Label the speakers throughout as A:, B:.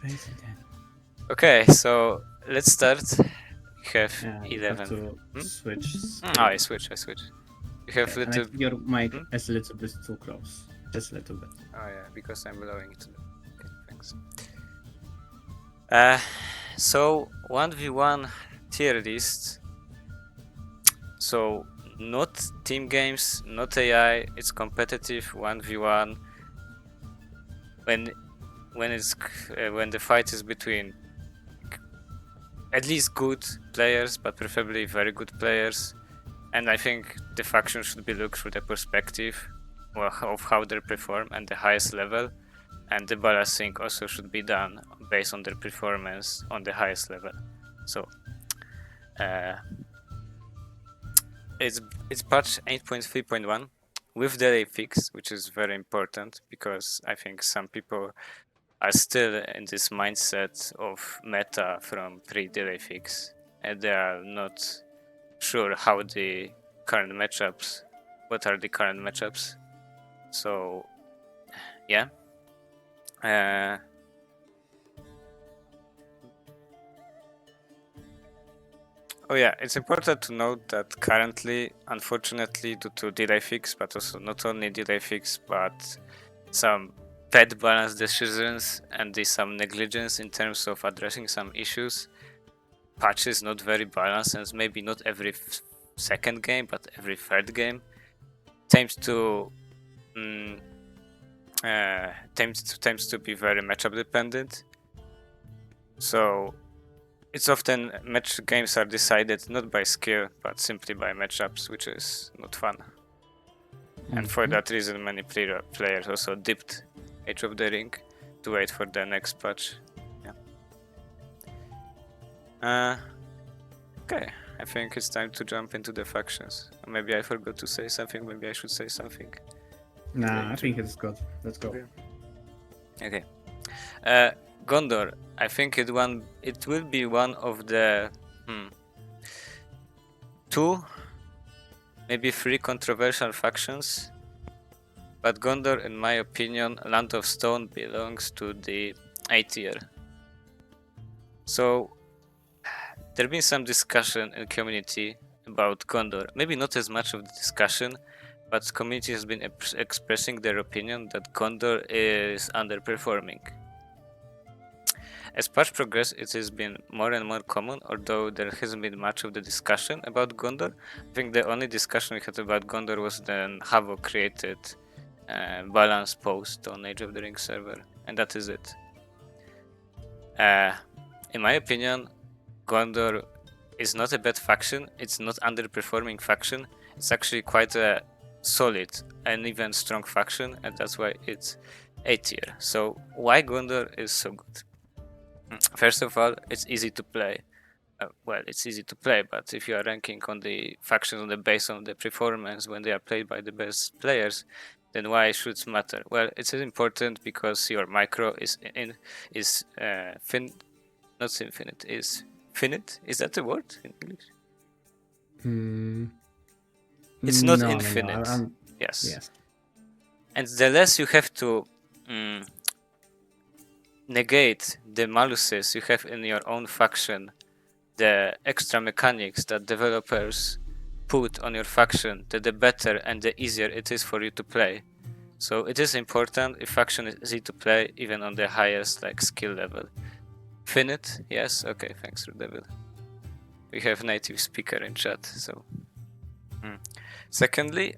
A: crazy then.
B: Okay, so let's start. We have
A: You
B: 11.
A: have to switch.
B: Oh, I switch. You have
A: Okay, and I
B: little.
A: think your mic
B: Hmm?
A: is a little bit too close. Just a little bit.
B: Oh yeah, because I'm blowing it. Okay, thanks. So 1v1 tier list. So not team games, not AI. It's competitive 1v1. When when the fight is between at least good players, but preferably very good players. And I think the faction should be looked through the perspective of how they perform and the highest level. And the balancing also should be done based on their performance on the highest level. So it's patch 8.3.1 with delayfix, which is very important because I think some people are still in this mindset of meta from pre-delayfix, and they are not sure how the current matchups, what are the current matchups. So yeah. Oh yeah, it's important to note that currently, unfortunately, due to delay fix, but also not only delay fix, but some bad balance decisions and some negligence in terms of addressing some issues, patch is not very balanced, and maybe not every second game, but every third game tends to tends to be very matchup dependent. So it's often match games are decided not by skill, but simply by matchups, which is not fun. And for that reason, many players also dipped Age of the Ring to wait for the next patch. Yeah. Okay, I think it's time to jump into the factions. Maybe I forgot to say something. Maybe I should say something.
A: Nah, I think it's good. Let's go.
B: Okay. Gondor. I think it will be one of the 2, maybe 3 controversial factions. But Gondor, in my opinion, Land of Stone belongs to the A tier. So there been some discussion in community about Gondor. Maybe not as much of the discussion, but community has been expressing their opinion that Gondor is underperforming. As patch progress, it has been more and more common, although there hasn't been much of the discussion about Gondor. I think the only discussion we had about Gondor was then Havo created balance post on Age of the Ring server, and that is it. In my opinion, Gondor is not a bad faction. It's not underperforming faction. It's actually quite a solid and even strong faction, and that's why it's A tier. So why Gondor is so good? First of all, it's easy to play. Well, it's easy to play, but if you are ranking on the factions on the base of the performance when they are played by the best players, then why should it matter? Well, it's important because your micro is finite. Is that the word in English? It's not infinite.
A: No.
B: Yes. And the less you have to negate the maluses you have in your own faction, the extra mechanics that developers put on your faction, the better and the easier it is for you to play. So it is important if faction is easy to play even on the highest skill level. Finite? Yes? Okay, thanks, Devil. We have native speaker in chat, so. Secondly,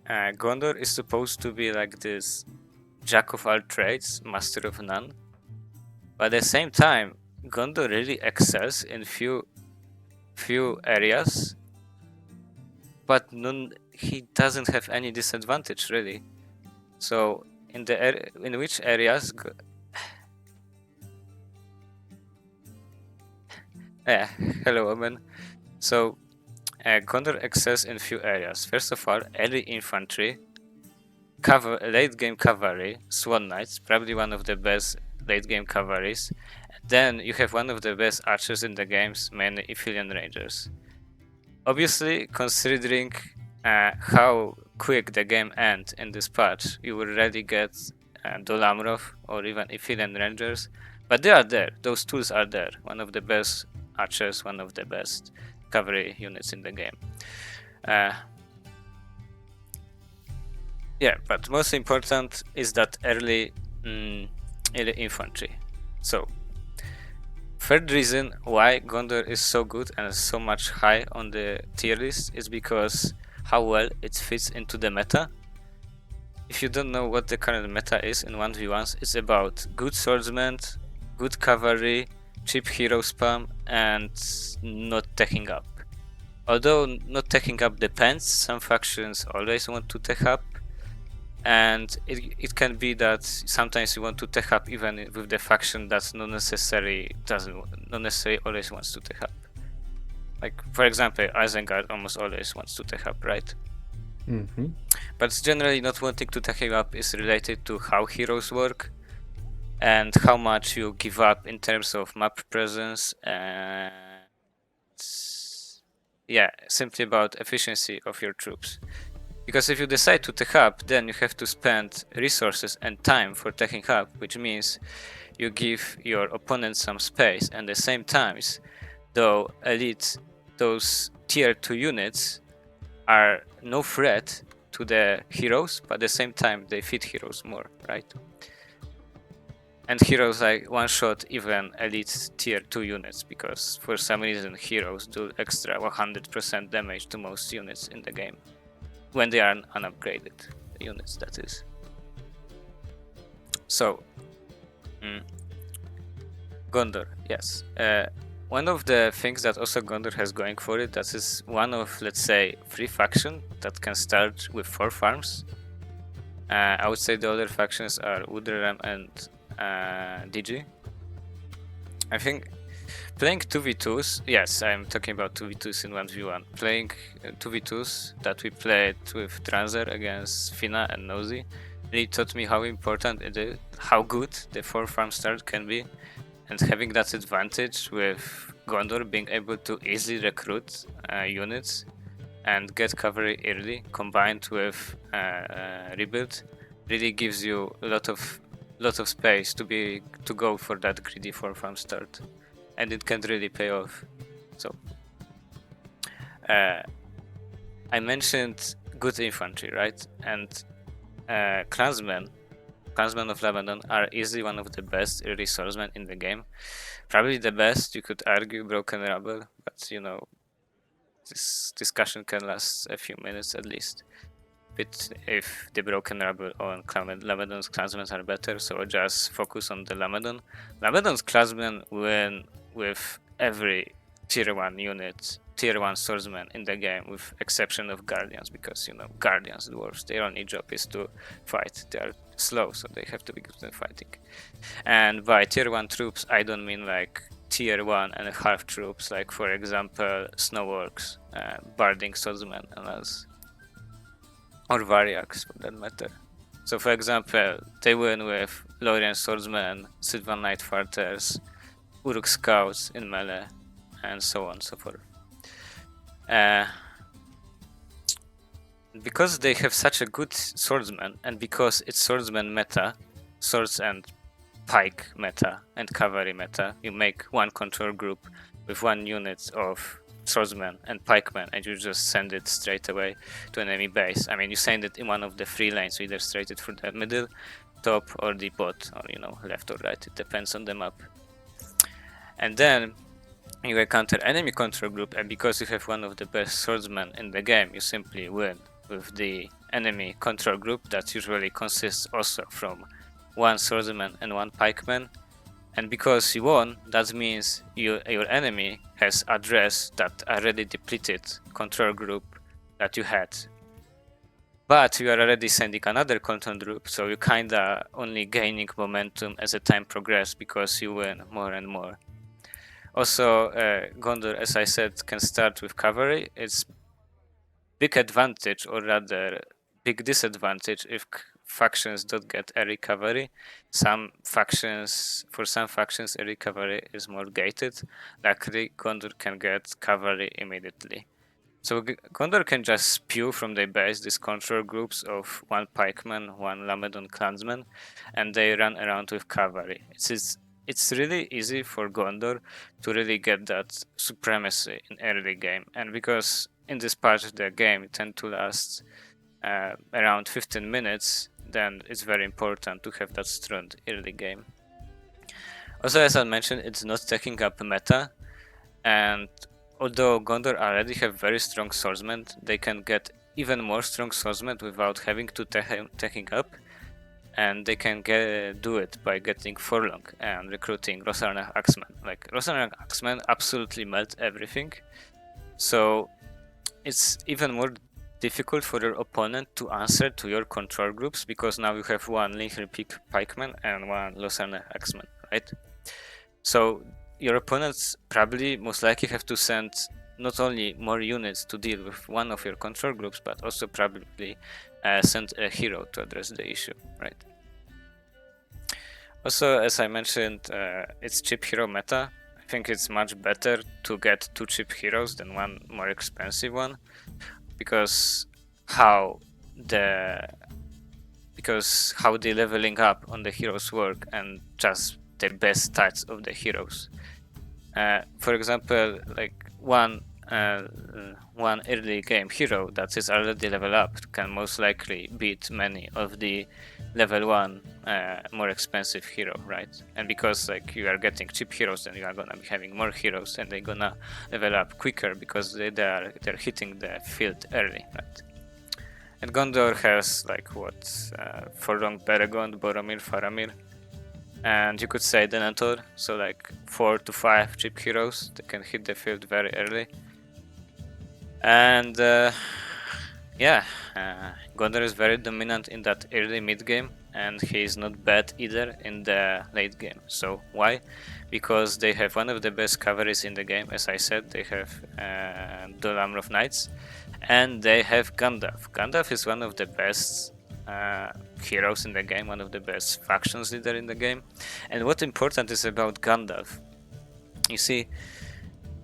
B: Gondor is supposed to be like this jack of all trades, master of none. But at the same time, Gondor really excels in few areas, but he doesn't have any disadvantage really. So in which areas? Yeah, hello, Omen. So Gondor excels in few areas. First of all, early infantry, late game cavalry, Swan Knights, probably one of the best late game cavalries. Then you have one of the best archers in the games, mainly Ithilien Rangers. Obviously, considering how quick the game ends in this patch, you will really get Dolamrov or even Ithilien Rangers But they are there. Those tools are there. One of the best archers, one of the best cavalry units in the game. Yeah, but most important is that early infantry. So, third reason why Gondor is so good and so much high on the tier list is because how well it fits into the meta. If you don't know what the current meta is in 1v1s, it's about good swordsmen, good cavalry, cheap hero spam, and not taking up. Although not taking up depends, some factions always want to take up, and it can be that sometimes you want to take up even with the faction that's not necessarily always wants to take up. Like for example, Isengard almost always wants to take up, right?
A: Mm-hmm.
B: But generally not wanting to take up is related to how heroes work and how much you give up in terms of map presence, and yeah, simply about efficiency of your troops. Because if you decide to take up, then you have to spend resources and time for taking up, which means you give your opponent some space, and at the same times, though elite, those tier 2 units are no threat to the heroes, but at the same time they feed heroes more, right? And heroes like one-shot even elite tier 2 units, because for some reason heroes do extra 100% damage to most units in the game. When they are unupgraded units, that is. So, Gondor, yes. One of the things that also Gondor has going for it, that is one of, let's say, 3 factions that can start with 4 farms. I would say the other factions are Woodram and DG. I think playing 2v2s, yes, I'm talking about 2v2s in 1v1. Playing 2v2s that we played with Dranzer against Fina and Nosy really taught me how important it is, how good the 4 farm start can be, and having that advantage with Gondor being able to easily recruit units and get cavalry early, combined with rebuild, really gives you a lot of space to go for that greedy 4 farm start, and it can really pay off. So I mentioned good infantry, right? And clansmen of Lebanon are easily one of the best early swordsmen in the game. Probably the best, you could argue, Broken Rabble, but you know, this discussion can last a few minutes at least. But if the Broken Rabble or Lebanon's clansmen are better, so I'll just focus on the Lebanon. Lebanon's clansmen win with every tier 1 unit, tier 1 swordsman in the game, with exception of Guardians, because you know, Guardians, dwarves, their only job is to fight. They are slow, so they have to be good at fighting. And by tier 1 troops, I don't mean like tier 1.5 troops, like for example Snow Orcs, Barding Swordsmen and us, or Variacs for that matter. So for example, they win with Lorien Swordsmen, Sylvan Knight Fighters, Uruk Scouts in melee, and so on and so forth. Because they have such a good swordsman, and because it's swordsman meta, swords and pike meta, and cavalry meta, you make one control group with 1 unit of swordsman and pikemen, and you just send it straight away to enemy base. I mean, you send it in one of the 3 lanes, so either straight it through the middle, top, or the bot, or you know, left or right, it depends on the map. And then you encounter enemy control group, and because you have one of the best swordsmen in the game, you simply win with the enemy control group that usually consists also from 1 swordsman and 1 pikeman. And because you won, that means your enemy has addressed that already depleted control group that you had. But you are already sending another control group, so you're kinda only gaining momentum as the time progresses because you win more and more. Also, Gondor, as I said, can start with cavalry. It's big advantage, or rather big disadvantage, if factions don't get early cavalry. For some factions, early cavalry is more gated. Luckily, Gondor can get cavalry immediately. So Gondor can just spew from their base these control groups of 1 pikeman, 1 Lamedon clansman, and they run around with cavalry. It's it's really easy for Gondor to really get that supremacy in early game, and because in this part of the game it tends to last around 15 minutes, then it's very important to have that strong early game. Also, as I mentioned, it's not taking up meta, and although Gondor already have very strong swordsmen, they can get even more strong swordsmen without having to taking up, and they can do it by getting Forlong and recruiting Rosarnach Axemen. Like, Rosarnach Axemen absolutely melt everything, so it's even more difficult for your opponent to answer to your control groups, because now you have one Linker Pikeman and one Rosarnach Axemen, right? So your opponents probably most likely have to send not only more units to deal with one of your control groups, but also probably send a hero to address the issue, right? Also, as I mentioned, it's cheap hero meta. I think it's much better to get 2 cheap heroes than one more expensive one, because how the leveling up on the heroes work, and just the best stats of the heroes. For example, like one early game hero that is already level up can most likely beat many of the level 1 more expensive hero, right? And because like you are getting cheap heroes, then you are gonna be having more heroes, and they're gonna level up quicker because they're hitting the field early, right? And Gondor has like what Forlong, Beregond, Boromir, Faramir, and you could say Denethor, so like 4 to 5 cheap heroes that can hit the field very early. And Gondor is very dominant in that early mid game, and he is not bad either in the late game. So why? Because they have one of the best cavalries in the game. As I said, they have Dolamr of Knights, and they have Gandalf. Gandalf is one of the best heroes in the game, one of the best factions leader in the game. And what important is about Gandalf, you see,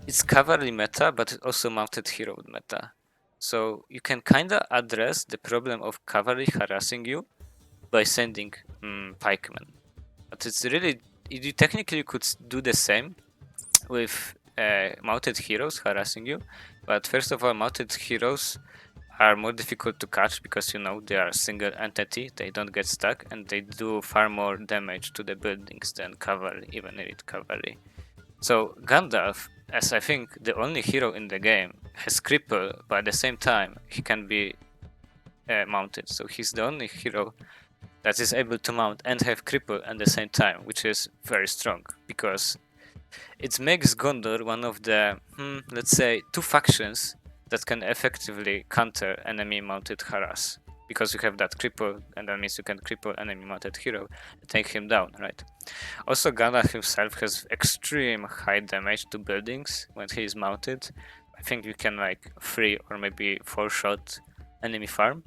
B: it's cavalry meta, but it's also mounted hero meta. So you can kinda address the problem of cavalry harassing you by sending pikemen. But it's really, you technically could do the same with mounted heroes harassing you. But first of all, mounted heroes are more difficult to catch because, you know, they are a single entity, they don't get stuck, and they do far more damage to the buildings than cavalry, even elite cavalry. So Gandalf, as I think the only hero in the game, has cripple, but at the same time he can be mounted. So he's the only hero that is able to mount and have cripple at the same time, which is very strong, because it makes Gondor one of the, let's say, 2 factions that can effectively counter enemy mounted harass, because you have that cripple, and that means you can cripple enemy mounted hero and take him down, right? Also, Gandalf himself has extreme high damage to buildings when he is mounted. I think you can like 3 or maybe 4 shot enemy farm.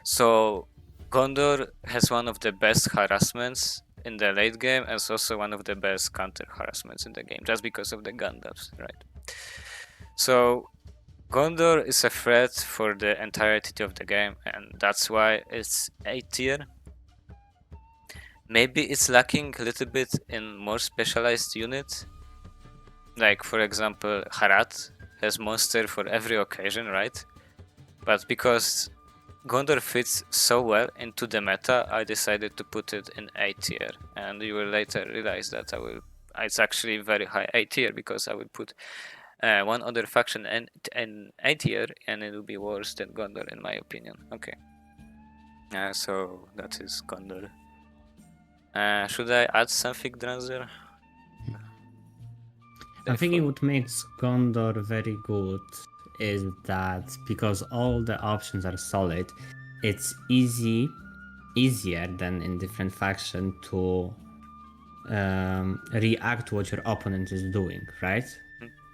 B: So Gondor has one of the best harassments in the late game, and also one of the best counter harassments in the game, just because of the Gandalfs, right? So Gondor is a threat for the entirety of the game, and that's why it's A tier. Maybe it's lacking a little bit in more specialized units. Like, for example, Harad has monster for every occasion, right? But because Gondor fits so well into the meta, I decided to put it in A tier, and you will later realize that it's actually very high A tier, because I will put one other faction in A tier, and it will be worse than Gondor in my opinion. Okay. So that is Gondor. Should I add something, Dranzer?
A: I think what makes Gondor very good is that because all the options are solid, it's easier than in different faction to react what your opponent is doing, right?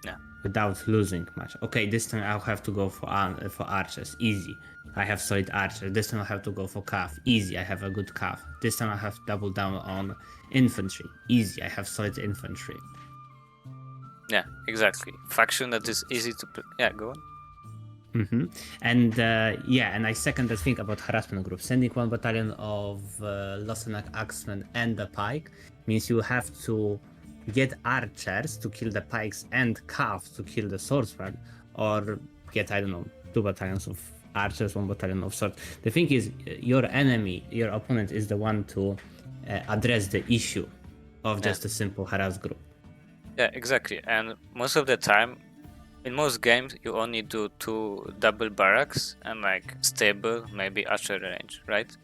B: Yeah.
A: Without losing much. Okay, this time I'll have to go for archers, easy. I have solid archer. This time I'll have to go for calf, easy. I have a good calf. This time I have to double down on infantry, easy. I have solid infantry.
B: Yeah, exactly. Faction that is easy to play. Yeah, go on.
A: And yeah, and I second the thing about harassment group. Sending one battalion of Losenak Axemen and the pike means you have to get archers to kill the pikes and calf to kill the swordsman, or get, I don't know, 2 battalions of archers, 1 battalion of swords. The thing is, your enemy, your opponent, is the one to address the issue of just a simple harass group.
B: Yeah, exactly. And most of the time, in most games, you only do 2 double barracks and like stable, maybe archer range, right?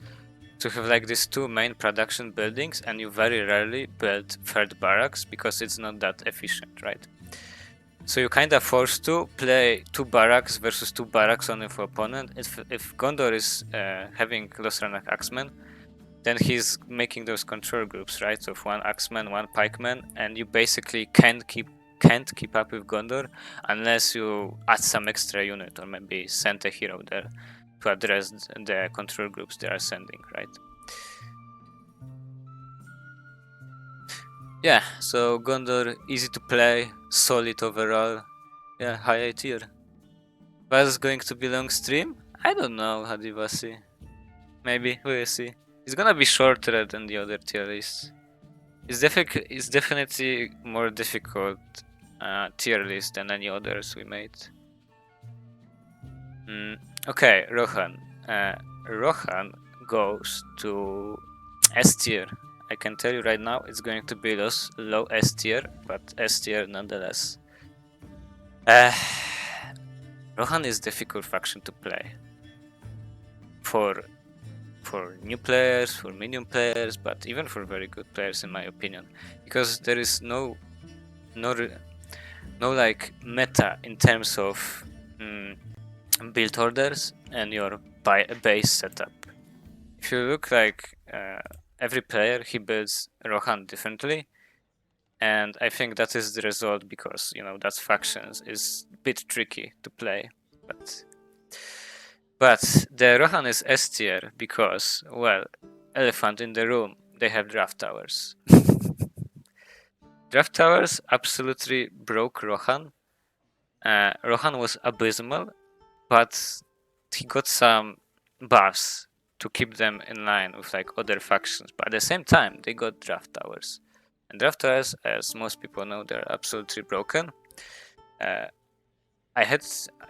B: To have like these 2 main production buildings, and you very rarely build 3rd barracks because it's not that efficient, right? So you kind of forced to play 2 barracks versus 2 barracks only for opponent. If Gondor is having Losenak Axemen, then he's making those control groups, right? Of 1 Axeman, 1 Pikeman, and you basically can't keep up with Gondor unless you add some extra unit or maybe send a hero there to address the control groups they are sending, right? Yeah, so Gondor, easy to play, solid overall. Yeah, high A tier. Was going to be long stream? I don't know, Hadivasi. Maybe, we'll see. It's gonna be shorter than the other tier lists. It's definitely more difficult tier list than any others we made. Okay, Rohan. Rohan goes to S tier. I can tell you right now, it's going to be low S tier, but S tier nonetheless. Rohan is difficult faction to play for new players, for medium players, but even for very good players in my opinion, because there is no like meta in terms of build orders and your base setup. If you look like every player, he builds Rohan differently, and I think that is the result because that factions is a bit tricky to play, but the Rohan is S tier because, well, elephant in the room, they have draft towers. Draft towers absolutely broke Rohan. Rohan was abysmal, but he got some buffs to keep them in line with like other factions. But at the same time, they got draft towers. And draft towers, as most people know, they're absolutely broken. I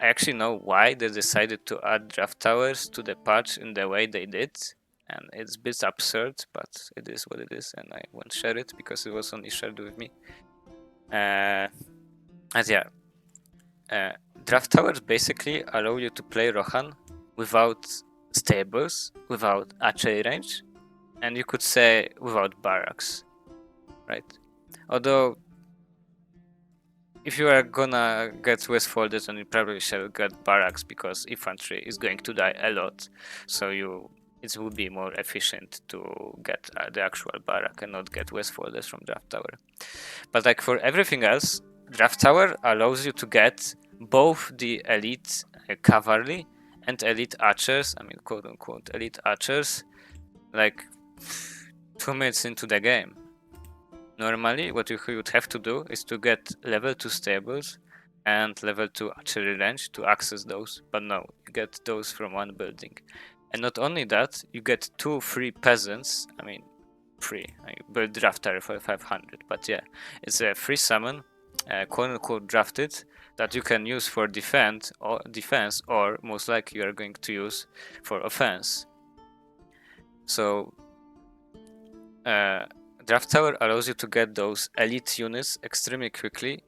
B: actually know why they decided to add draft towers to the patch in the way they did, and it's a bit absurd, but it is what it is, and I won't share it because it was only shared with me. And yeah, draft towers basically allow you to play Rohan without stables, without archery range, and you could say without barracks, right? Although if you are gonna get Westfolded, then you probably shall get barracks because infantry is going to die a lot, so it would be more efficient to get the actual barrack and not get Westfolders from draft tower. But like for everything else, draft tower allows you to get both the elite cavalry and elite archers, I mean quote unquote elite archers, like 2 minutes into the game. Normally, what you would have to do is to get level 2 stables and level 2 archery range to access those, but no, you get those from 1 building. And not only that, you get 2 free peasants, I mean free, I build draft tower for 500, but yeah, it's a free summon, quote unquote drafted, that you can use for defense or most likely you are going to use for offense. So draft tower allows you to get those elite units extremely quickly,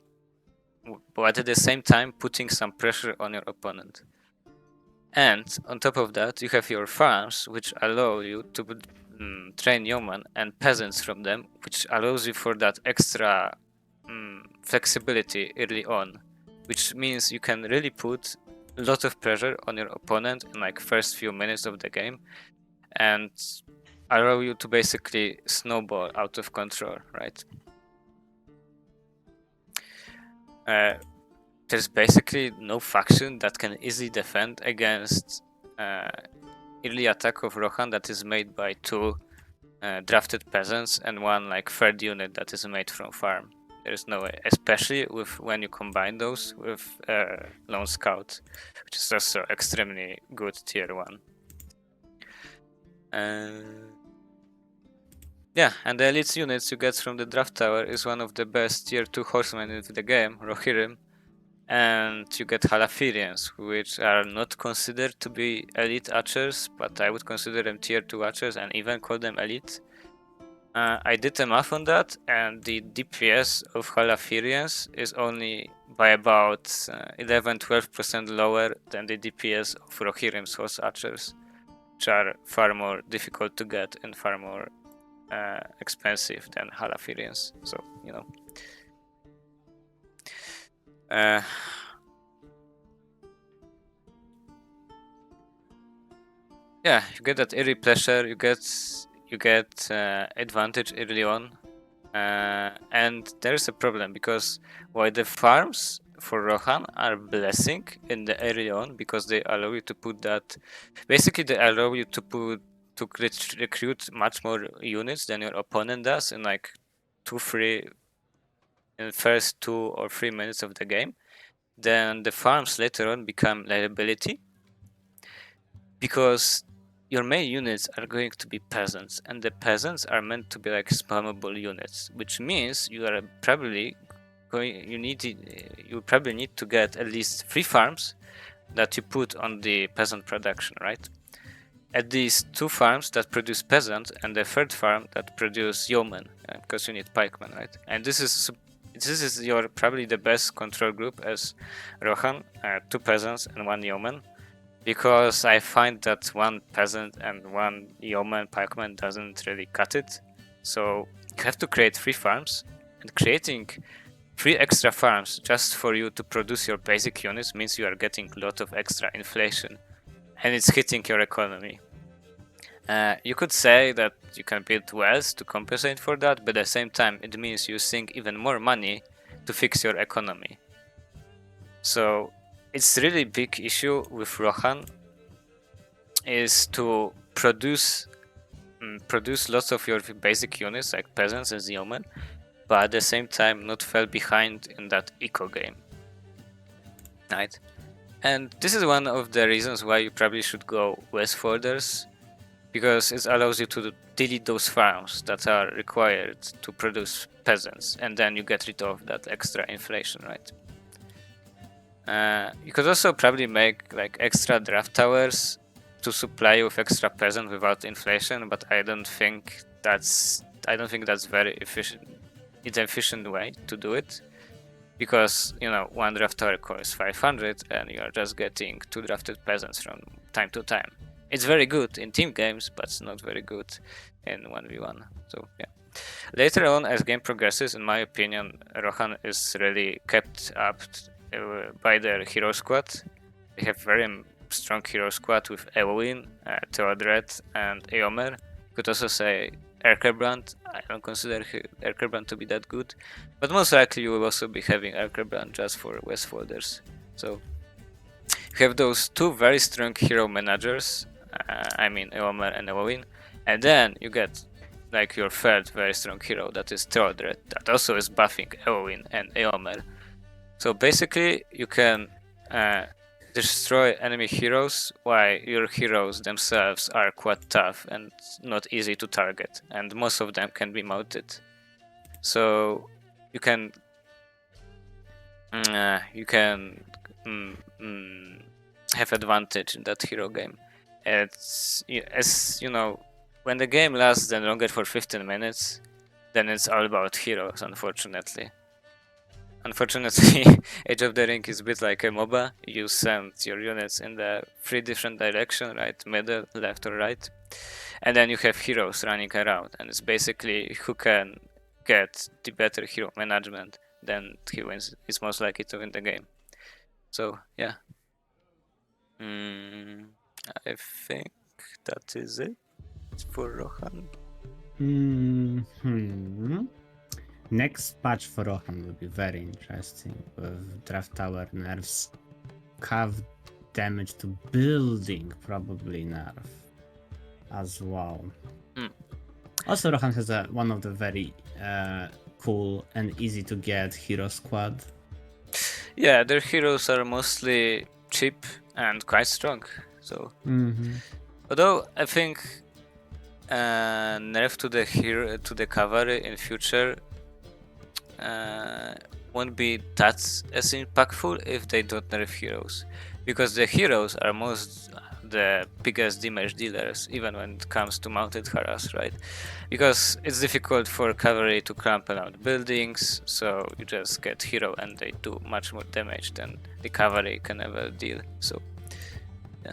B: but at the same time putting some pressure on your opponent. And on top of that, you have your farms, which allow you to train yeomen and peasants from them, which allows you for that extra flexibility early on, which means you can really put a lot of pressure on your opponent in like first few minutes of the game and allow you to basically snowball out of control, right? There's basically no faction that can easily defend against early attack of Rohan that is made by 2 drafted peasants and 1 like 3rd unit that is made from farm. There's no way, especially with when you combine those with Lone Scout, which is also extremely good tier 1. Yeah, and the elite units you get from the draft tower is one of the best tier 2 horsemen in the game, Rohirrim. And you get Halaphirians, which are not considered to be elite archers, but I would consider them tier 2 archers and even call them elite. I did the math on that, and the DPS of Halaphirians is only by about 11-12% lower than the DPS of Rohirrim's horse archers, which are far more difficult to get and far more expensive than Halaphirians. So, you know. Yeah, you get that eerie pleasure, you get advantage early on, and there's a problem because while the farms for Rohan are blessing in the early on because they allow you to put that, basically they allow you to recruit much more units than your opponent does in like 2-3 in the first 2 or 3 minutes of the game. Then the farms later on become liability because your main units are going to be peasants, and the peasants are meant to be like spammable units, which means you are probably you probably need to get at least 3 farms that you put on the peasant production, right? At least 2 farms that produce peasant and the 3rd farm that produce yeoman, because you need pikemen, right? And this is your probably the best control group as Rohan, 2 peasants and 1 yeoman. Because I find that 1 peasant and 1 yeoman pikeman doesn't really cut it. So you have to create 3 farms, and creating 3 extra farms just for you to produce your basic units means you are getting a lot of extra inflation, and it's hitting your economy. You could say that you can build wells to compensate for that, but at the same time it means using even more money to fix your economy. So it's really big issue with Rohan is to produce lots of your basic units like peasants and yeomen, but at the same time not fall behind in that eco game, right? And this is one of the reasons why you probably should go westfolders, because it allows you to delete those farms that are required to produce peasants, and then you get rid of that extra inflation, right? You could also probably make like extra draft towers to supply you with extra peasant without inflation, but I don't think that's very efficient. It's an efficient way to do it, because you know 1 draft tower costs 500 and you are just getting 2 drafted peasants from time to time. It's very good in team games, but it's not very good in 1v1. So yeah. Later on, as game progresses, in my opinion, Rohan is really kept up by their hero squad. They have very strong hero squad with Eowyn, Theodred, and Eomer. You could also say Erkerbrand. I don't consider Erkerbrand to be that good, but most likely you will also be having Erkerbrand just for Westfolders. So you have those 2 very strong hero managers, I mean Eomer and Eowyn, and then you get like your 3rd very strong hero, that is Theodred, that also is buffing Eowyn and Eomer. So basically you can destroy enemy heroes while your heroes themselves are quite tough and not easy to target, and most of them can be mounted. So you can have advantage in that hero game. It's, as you know, when the game lasts longer for 15 minutes, then it's all about heroes, unfortunately. Unfortunately, Age of the Ring is a bit like a MOBA. You send your units in the 3 different directions, right, middle, left or right, and then you have heroes running around, and it's basically who can get the better hero management, then he wins. Is most likely to win the game. So yeah, I think that is it for Rohan.
A: Next patch for Rohan will be very interesting with draft tower nerfs, cav damage to building probably nerf as well. Also, Rohan has one of the very cool and easy to get hero squad.
B: Yeah, their heroes are mostly cheap and quite strong. So, although I think nerf to the hero to the cavalry in future won't be that as impactful if they don't nerf heroes, because the heroes are the biggest damage dealers even when it comes to mounted harass, right? Because it's difficult for cavalry to clamp around buildings, so you just get hero and they do much more damage than the cavalry can ever deal. So yeah.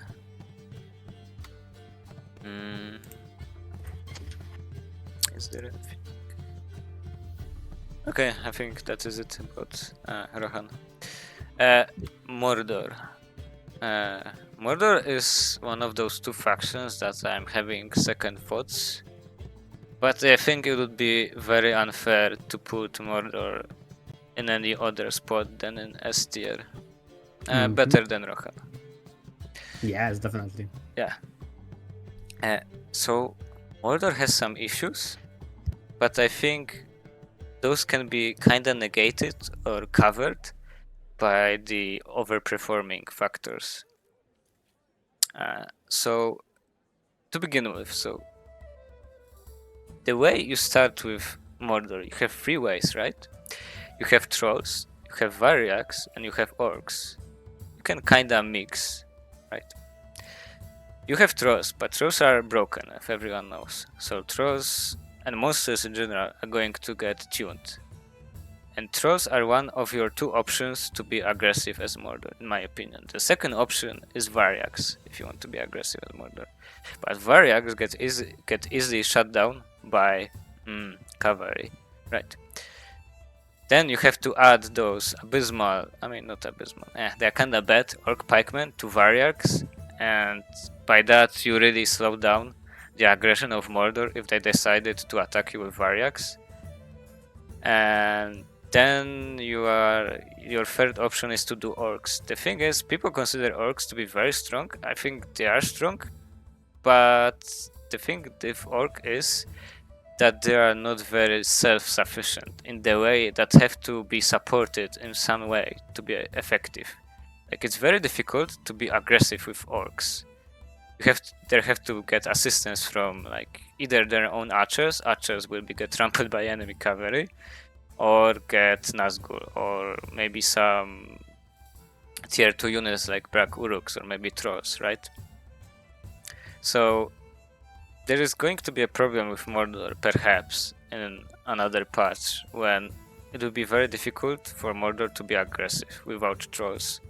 B: Is there anything? Okay, I think that is it about Rohan. Mordor. Mordor is one of those two factions that I'm having second thoughts, but I think it would be very unfair to put Mordor in any other spot than in S tier. Better than Rohan.
A: Yes, definitely.
B: Yeah. So Mordor has some issues, but I think those can be kinda negated or covered by the overperforming factors. So to begin with, so the way you start with Mordor, you have three ways, right? You have trolls, you have variacs, and you have orcs. You can kinda mix, right? You have trolls, but trolls are broken, if everyone knows. So trolls and monsters in general are going to get tuned. And trolls are one of your two options to be aggressive as Mordor, in my opinion. The second option is variacs, if you want to be aggressive as Mordor. But variacs get easily shut down by cavalry, right? Then you have to add those abysmal, not abysmal, they're kinda bad orc pikemen to variacs, and by that you really slow down the aggression of Mordor if they decided to attack you with variacs. And then your third option is to do orcs. The thing is, people consider orcs to be very strong. I think they are strong, but the thing with orc is that they are not very self-sufficient in the way that have to be supported in some way to be effective. Like, it's very difficult to be aggressive with orcs. They have to get assistance from like either their own archers will get trampled by enemy cavalry, or get Nazgul, or maybe some tier 2 units like Brak Uruks, or maybe Trolls, right? So there is going to be a problem with Mordor, perhaps, in another patch, when it will be very difficult for Mordor to be aggressive without Trolls,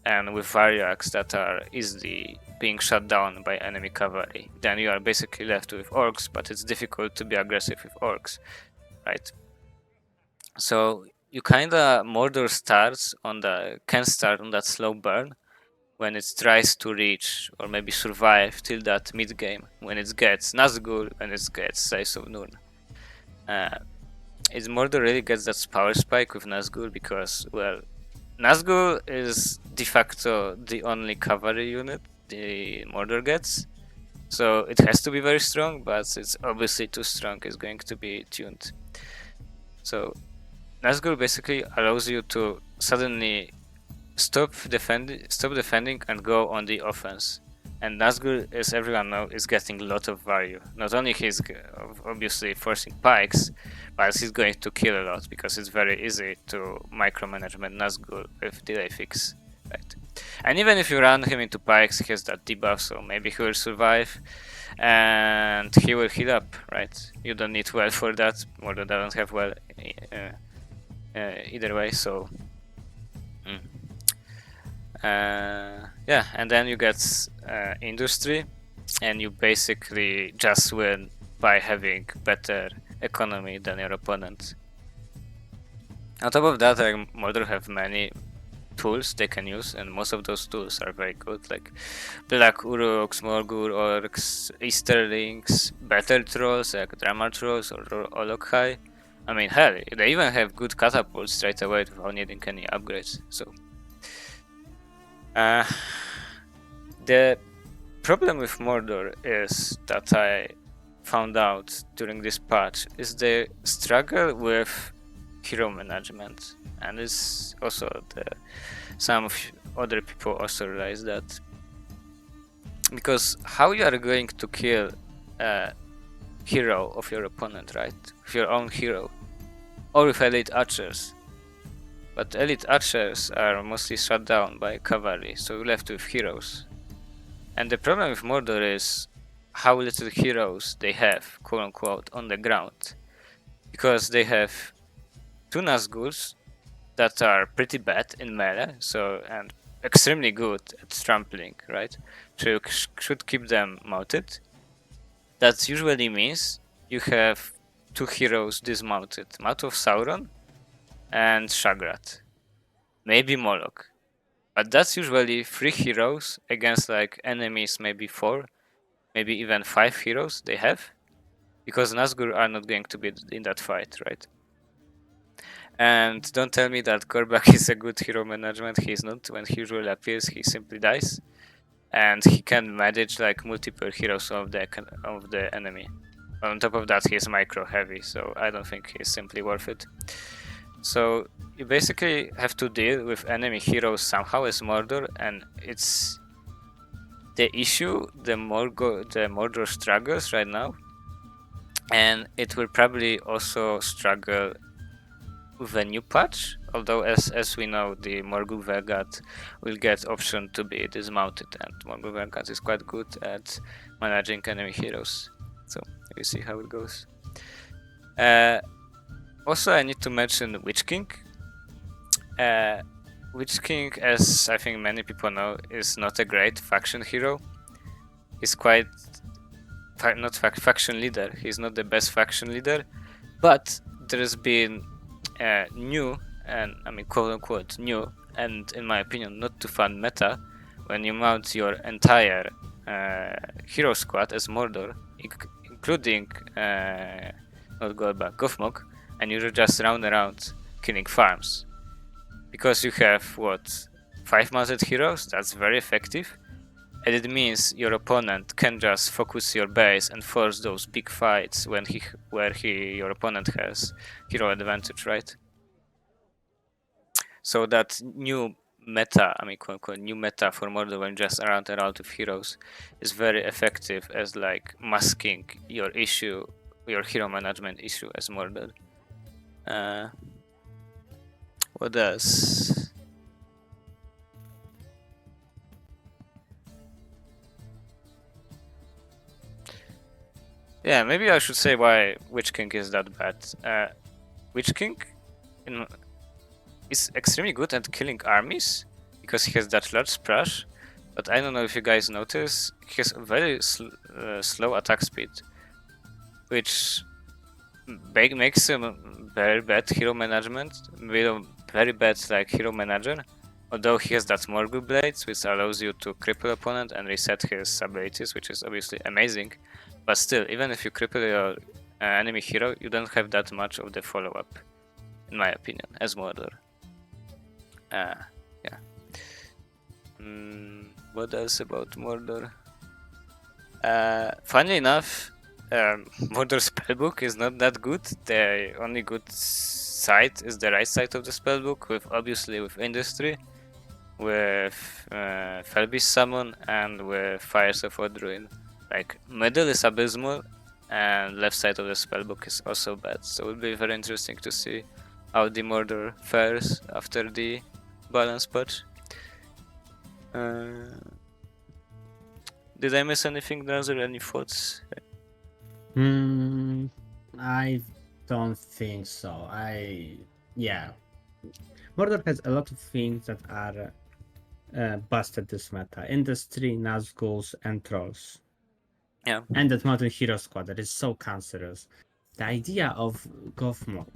B: and with variacs that are easily being shut down by enemy cavalry. Then you are basically left with orcs, but it's difficult to be aggressive with orcs, right? So you kinda Mordor can start on that slow burn when it tries to reach or maybe survive till that mid game, when it gets Nazgul, when it gets Size of Nurn. Is Mordor really gets that power spike with Nazgul because, well, Nazgul is de facto the only cavalry unit the Mordor gets, so it has to be very strong, but it's obviously too strong, it's going to be tuned. So Nazgul basically allows you to suddenly stop defending and go on the offense. And Nazgul, as everyone knows, is getting a lot of value. Not only he's obviously forcing pikes, but he's going to kill a lot because it's very easy to micromanagement Nazgul with delayfix, right? And even if you run him into pikes, he has that debuff, so maybe he will survive and he will heal up, right? You don't need well for that. Mordor doesn't have well either way, so yeah, and then you get industry, and you basically just win by having better economy than your opponent. On top of that, Mordor have many tools they can use, and most of those tools are very good, like Black Uruks, Morgur Orcs, Easterlings, better trolls like Dramar trolls or Olokhai. I mean, hell, they even have good catapults straight away without needing any upgrades. So the problem with Mordor is that found out during this patch is the struggle with hero management, and it's also some other people also realize that, because how you are going to kill a hero of your opponent, right? With your own hero, or with elite archers. But elite archers are mostly shut down by cavalry, so you're left with heroes. And the problem with Mordor is how little heroes they have, quote unquote, on the ground. Because they have 2 Nazguls that are pretty bad in melee, and extremely good at trampling, right? So you should keep them mounted. That usually means you have 2 heroes dismounted, Mouth of Sauron and Shagrat, maybe Moloch. But that's usually 3 heroes against like enemies, maybe 4, maybe even 5 heroes they have, because Nazgûl are not going to be in that fight, right? And don't tell me that Gorbak is a good hero management. He's not. When he usually appears, he simply dies, and he can manage like multiple heroes of the enemy. On top of that, he is micro heavy, so I don't think he's simply worth it. So you basically have to deal with enemy heroes somehow as Mordor, and it's the issue the Mordor struggles right now, and it will probably also struggle with a new patch, although as we know, the Morgul Vergat will get option to be dismounted, and Morgul Vergat is quite good at managing enemy heroes, so we'll see how it goes. Also, I need to mention Witch King. Witch King, as I think many people know, is not a great faction hero. He's quite not faction leader. He's not the best faction leader, but there's been new, and I mean quote unquote new, and in my opinion not too fun meta, when you mount your entire hero squad as Mordor, including not Gorbak, Gothmog, and you just round around killing farms. Because you have, what, 5 mounted heroes? That's very effective. And it means your opponent can just focus your base and force those big fights where your opponent has hero advantage, right? So that new meta, I mean quote unquote new meta for Mordor, when just around and around with heroes, is very effective as like masking your issue, your hero management issue as Mordor. What else? Yeah, maybe I should say why Witch King is that bad. Witch King is extremely good at killing armies because he has that large splash, but I don't know if you guys notice, he has a very slow attack speed, which makes him very bad hero management, very bad like hero manager, although he has that Morgul Blades, which allows you to cripple opponent and reset his abilities, which is obviously amazing. But still, even if you cripple your enemy hero, you don't have that much of the follow-up, in my opinion, as Mordor. Yeah. What else about Mordor? Funnily enough, Mordor's spellbook is not that good. The only good side is the right side of the spellbook, with Industry, with Felby's Summon, and with Fires of Odruin. Like, middle is abysmal, and left side of the spellbook is also bad. So it will be very interesting to see how the Mordor fares after the balance patch. Did I miss anything, Dranzer? Any thoughts?
A: I don't think so. Yeah. Mordor has a lot of things that are busted this meta. Industry, Nazguls, and Trolls.
B: Yeah.
A: And that Mountain Hero Squad that is so cancerous. The idea of Gothmog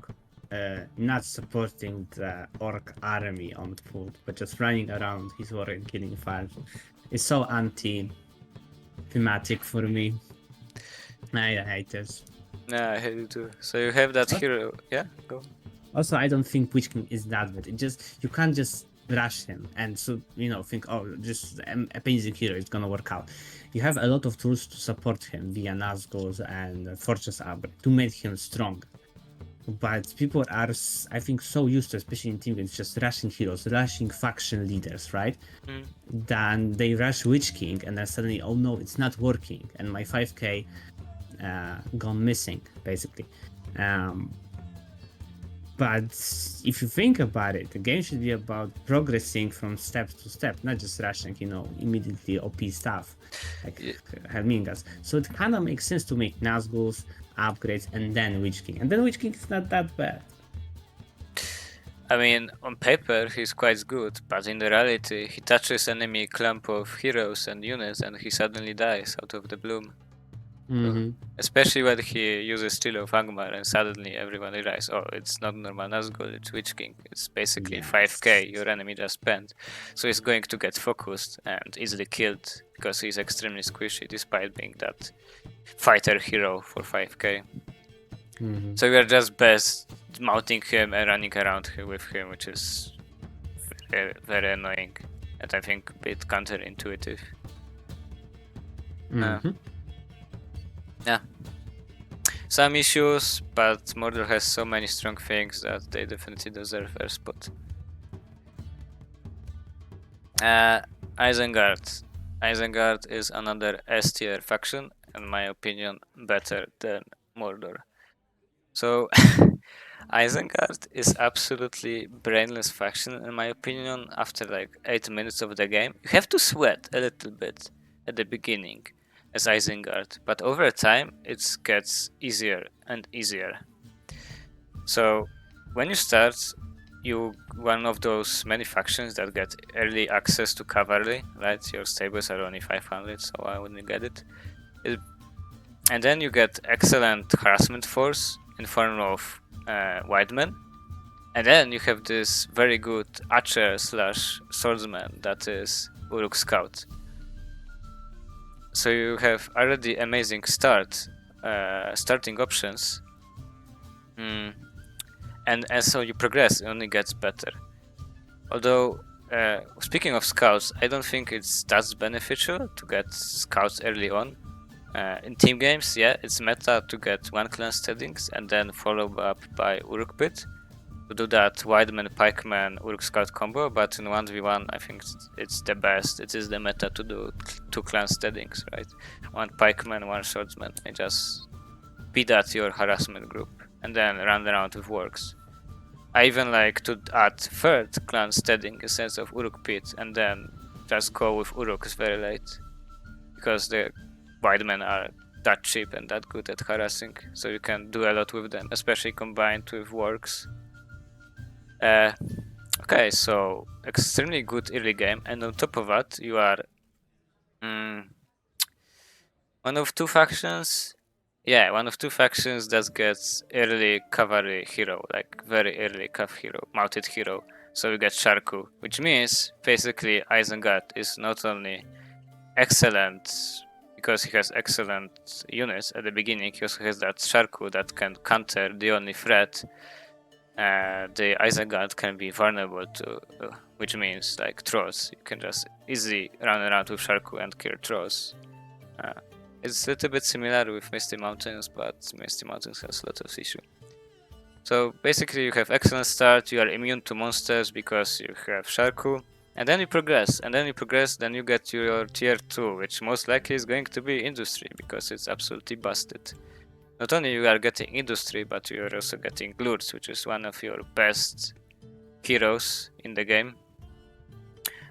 A: not supporting the orc army on foot, but just running around his war and killing farms is so anti-thematic for me. I hate this.
B: Yeah, I hate it too. So you have that hero. Yeah, go.
A: Also, I don't think Witch King is that bad. You can't just rush him, and so think, oh, just amazing hero, it's gonna work out. You have a lot of tools to support him via Nazgûls and Fortress Upgrade to make him strong. But people are, I think, so used to, especially in team games, just rushing heroes, rushing faction leaders, right? Then they rush Witch King, and then suddenly, oh no, it's not working, and my 5k gone missing, basically. But if you think about it, the game should be about progressing from step to step, not just rushing, immediately OP stuff like Helmingas. So it kind of makes sense to make Nazgûls, upgrades, and then Witch King. And then Witch King is not that bad.
B: I mean, on paper he's quite good, but in the reality he touches enemy clump of heroes and units and he suddenly dies out of the bloom. Especially when he uses Steel of Angmar and suddenly everyone realizes, oh, it's not normal Nazgûl, it's Witch King. It's basically 5k your enemy just spent. So he's going to get focused and easily killed because he's extremely squishy despite being that fighter hero for 5k. So we are just best mounting him and running around with him, which is very, very annoying and I think a bit counterintuitive. Yeah, some issues, but Mordor has so many strong things that they definitely deserve their spot. Isengard. Isengard is another S tier faction, in my opinion, better than Mordor. So Isengard is absolutely brainless faction, in my opinion. After like 8 minutes of the game, you have to sweat a little bit at the beginning as Isengard, but over time it gets easier and easier. So when you start, you one of those many factions that get early access to cavalry, right? Your stables are only 500, so I wouldn't get it. And then you get excellent harassment force in form of Whitemen, and then you have this very good archer / swordsman that is Uruk Scout. So you have already amazing starting options, and so you progress, it only gets better. Although, speaking of scouts, I don't think it's that beneficial to get scouts early on. In team games, yeah, it's meta to get one clan steadings and then follow up by Uruk Pit to do that Wideman, Pikeman, Uruk Scout combo, but in 1v1 I think it's the best. It is the meta to do 2 clan steadings, right? 1 Pikeman, 1 Swordsman, and just beat at your harassment group and then run around with works. I even like to add 3rd clan steading instead of Uruk Pit and then just go with Uruks very late, because the Widemen are that cheap and that good at harassing, so you can do a lot with them, especially combined with works. Okay, so extremely good early game, and on top of that, you are one of 2 factions. Yeah, one of 2 factions that gets early cavalry hero, like very early cav hero, mounted hero. So you get Sharku, which means basically Isengard is not only excellent because he has excellent units at the beginning, he also has that Sharku that can counter the only threat. The Isengard can be vulnerable to, which means like trolls. You can just easily run around with Sharku and kill trolls. It's a little bit similar with Misty Mountains, but Misty Mountains has a lot of issue. So basically you have excellent start, you are immune to monsters because you have Sharku, and then you progress, then you get your tier 2, which most likely is going to be industry because it's absolutely busted. Not only you are getting industry, but you are also getting Glurz, which is one of your best heroes in the game,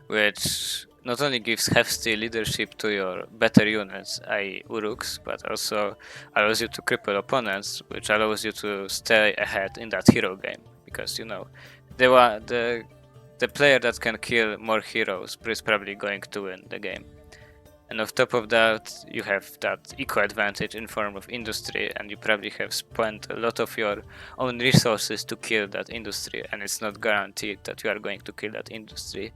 B: which not only gives hefty leadership to your better units, i.e. Uruks, but also allows you to cripple opponents, which allows you to stay ahead in that hero game, because the player that can kill more heroes is probably going to win the game. And on top of that, you have that eco advantage in form of industry, and you probably have spent a lot of your own resources to kill that industry, and it's not guaranteed that you are going to kill that industry.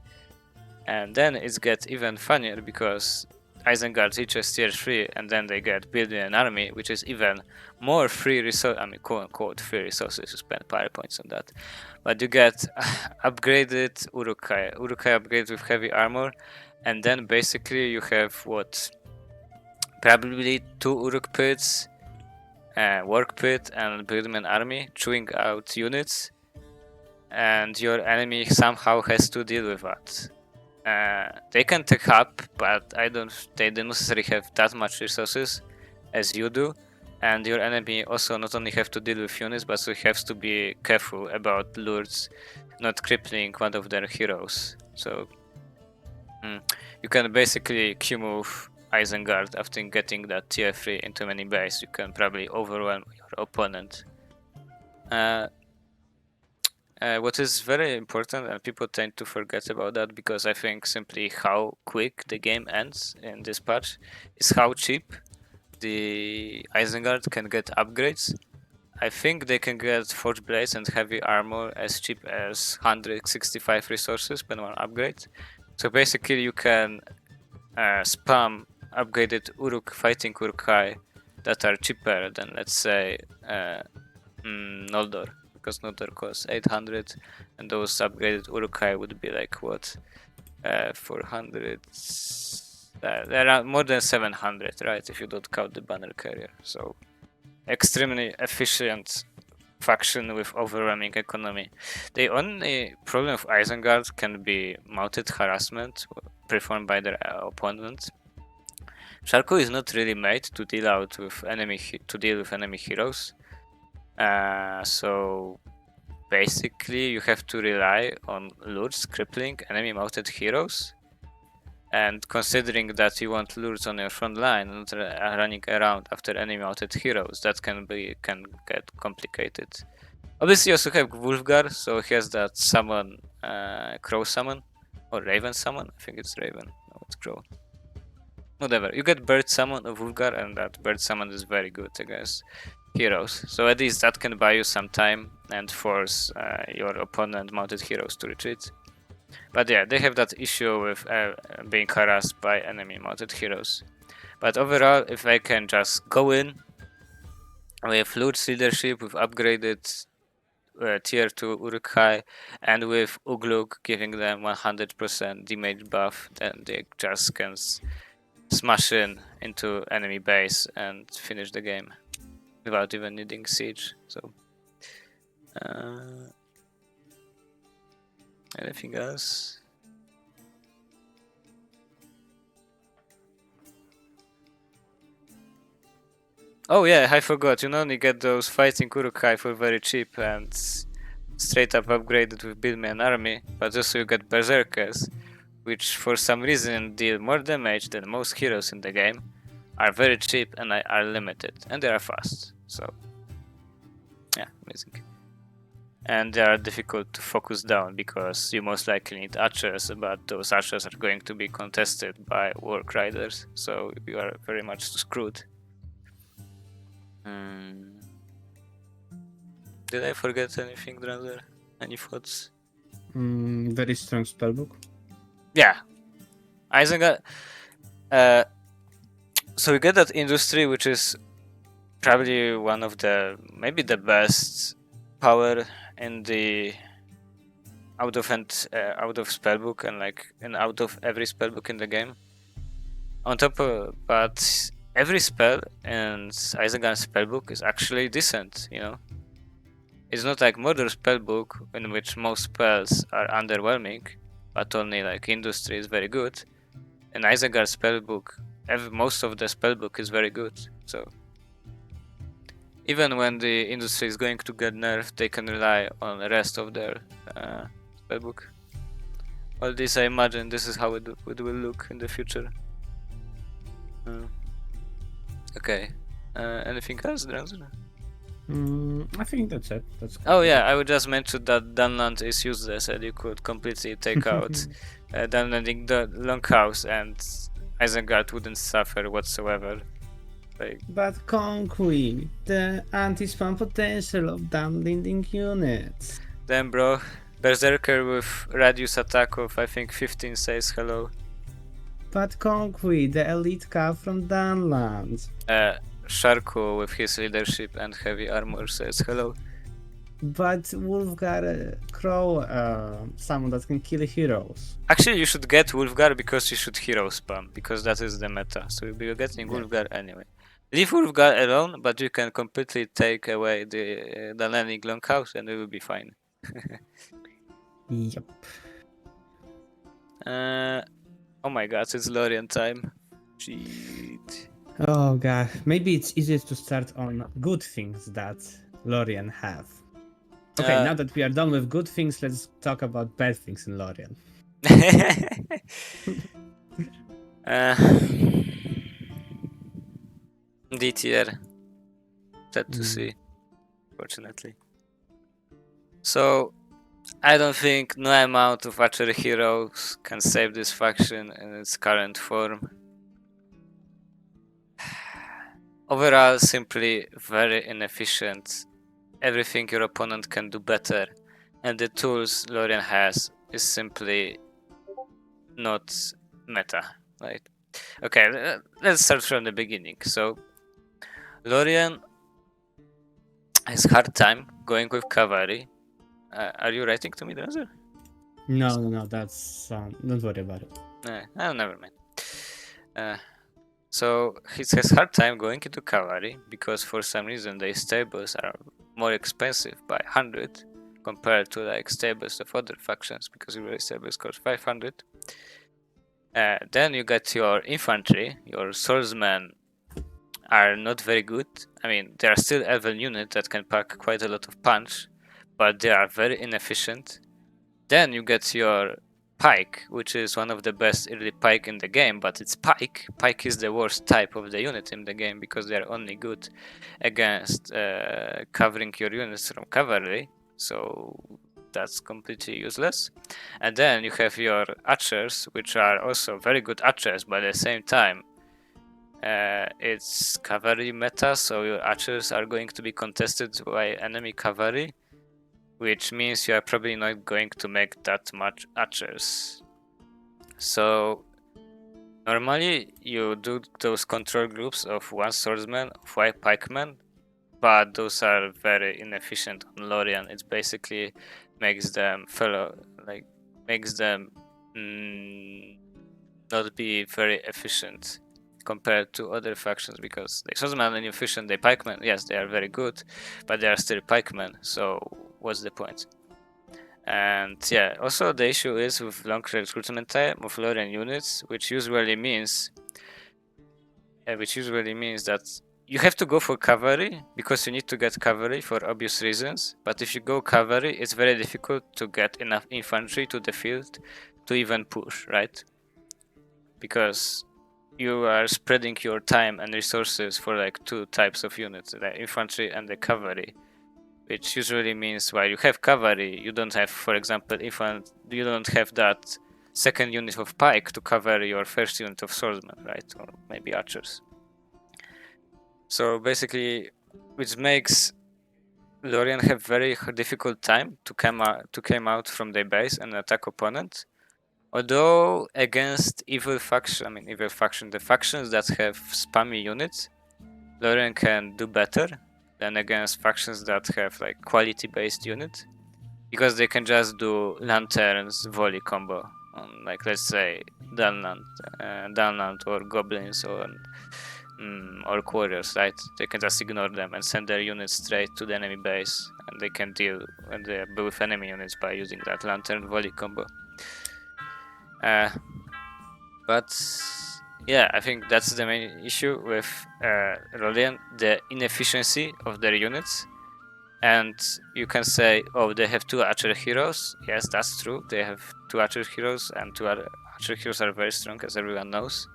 B: And then it gets even funnier because Isengard reaches tier 3 and then they get building an army, which is even more free resource, I mean quote unquote free resources, you spend power points on that. But you get upgraded Uruk-hai upgrades with heavy armor, and then basically you have what? Probably 2 Uruk pits, work pit and buildman army chewing out units, and your enemy somehow has to deal with that. They can take up, but they don't necessarily have that much resources as you do, and your enemy also not only have to deal with units, but also has to be careful about lords not crippling one of their heroes. So you can basically Q-move Isengard after getting that tier 3 into many base. You can probably overwhelm your opponent. What is very important, and people tend to forget about that because I think simply how quick the game ends in this patch, is how cheap the Isengard can get upgrades. I think they can get Forge Blades and Heavy Armor as cheap as 165 resources per one upgrade. So basically you can spam upgraded fighting Uruk-hai that are cheaper than, let's say, Noldor. Because Noldor costs 800 and those upgraded Uruk-hai would be like what? 400... there are more than 700, right? If you don't count the banner carrier. So extremely efficient faction with overwhelming economy. The only problem of Isengard can be mounted harassment performed by their opponent. Sharko is not really made to deal with enemy heroes. So basically you have to rely on lords crippling enemy mounted heroes, and considering that you want lords on your front line and not running around after enemy mounted heroes, that can get complicated. Obviously you also have Wolfgar, so he has that summon, crow summon or raven summon. I think it's raven, no, it's crow. Whatever, you get bird summon of Wolfgar, and that bird summon is very good against heroes. So at least that can buy you some time and force your opponent mounted heroes to retreat. But yeah, they have that issue with being harassed by enemy mounted heroes. But overall, if I can just go in with Lord's leadership, with upgraded tier 2 Uruk-hai, and with Ugluk giving them 100% damage buff, then they just can smash into enemy base and finish the game without even needing siege. So anything else? Oh yeah, I forgot, you only get those fighting Uruk-hai for very cheap and straight up upgraded with Buildman army, but also you get Berserkers, which for some reason deal more damage than most heroes in the game, are very cheap and are limited, and they are fast. So yeah, amazing. And they are difficult to focus down because you most likely need archers, but those archers are going to be contested by Warg Riders, so you are very much screwed. Did I forget anything, Dranzer? Any thoughts?
A: Very strong spellbook.
B: Yeah, Isengard. So we get that industry, which is probably one of maybe the best power in the out of spellbook and out of every spellbook in the game. On top of, but every spell in Isengard's spellbook is actually decent, you know. It's not like Mordor's spellbook in which most spells are underwhelming, but only like industry is very good. In Isengard's spellbook, most of the spellbook is very good. So even when the industry is going to get nerfed, they can rely on the rest of their spellbook. All this, I imagine, this is how it will look in the future. Okay. Anything else, Dranzer?
A: I think that's it.
B: Oh yeah, I would just mention that Dunland is useless and you could completely take out Dunlanding the Longhouse and Isengard wouldn't suffer whatsoever.
A: But Conquest, the anti-spam potential of downlending units.
B: Then bro, Berserker with radius attack of I think 15 says hello.
A: But Conqui, the elite cav from Danlands.
B: Sharko with his leadership and heavy armor says hello.
A: But Wolfgar Crow, someone that can kill heroes.
B: Actually, you should get Wolfgar because you should hero spam, because that is the meta. So you'll be getting Wolfgar anyway. Leave Wolfgar alone, but you can completely take away the landing longhouse and it will be fine.
A: Yep.
B: Oh my god, it's Lorien time. Cheat.
A: Oh god, maybe it's easier to start on good things that Lorien have. Okay, now that we are done with good things, let's talk about bad things in Lorien.
B: D tier. Sad to see, fortunately. So, I don't think no amount of archer heroes can save this faction in its current form. Overall, simply very inefficient. Everything your opponent can do better, and the tools Lorien has is simply not meta. Right? Okay, let's start from the beginning. So, Lorien has hard time going with cavalry. Are you writing to me, Dranzer?
A: No, that's don't worry about it.
B: Oh, never mind. So he has hard time going into cavalry because for some reason the stables are more expensive by 100 compared to like stables of other factions, because usually stables cost 500. Then you get your infantry, your swordsmen are not very good. I mean, they are still elven unit that can pack quite a lot of punch, but they are very inefficient. Then you get your pike, which is one of the best early pike in the game, but it's pike. Pike is the worst type of the unit in the game because they are only good against covering your units from cavalry, so that's completely useless. And then you have your archers, which are also very good archers, but at the same time it's cavalry meta, so your archers are going to be contested by enemy cavalry, which means you are probably not going to make that much archers. So normally you do those control groups of 1 swordsman, 5 pikemen, but those are very inefficient on Lorien. It basically makes them not be very efficient compared to other factions, because the swordsmen are inefficient, the pikemen, yes, they are very good, but they are still pikemen, so what's the point? And yeah, also the issue is with long recruitment time of Lorien units, which usually means that you have to go for cavalry because you need to get cavalry for obvious reasons, but if you go cavalry, it's very difficult to get enough infantry to the field to even push, right? Because you are spreading your time and resources for like 2 types of units, the infantry and the cavalry, which usually means while you have cavalry, you don't have, for example, you don't have that second unit of pike to cover your first unit of swordsmen, right? Or maybe archers. So basically, which makes Lorien have very difficult time to come out from their base and attack opponent. Although against evil faction, the factions that have spammy units, Lorien can do better than against factions that have like quality-based units, because they can just do lanterns volley combo on, like, let's say Downland or goblins or orc warriors, right? They can just ignore them and send their units straight to the enemy base, and they can deal with enemy units by using that lantern volley combo. But yeah, I think that's the main issue with Lorien, the inefficiency of their units. And you can say, oh, they have 2 archer heroes. Yes, that's true. They have 2 archer heroes, and 2 archer heroes are very strong, as everyone knows.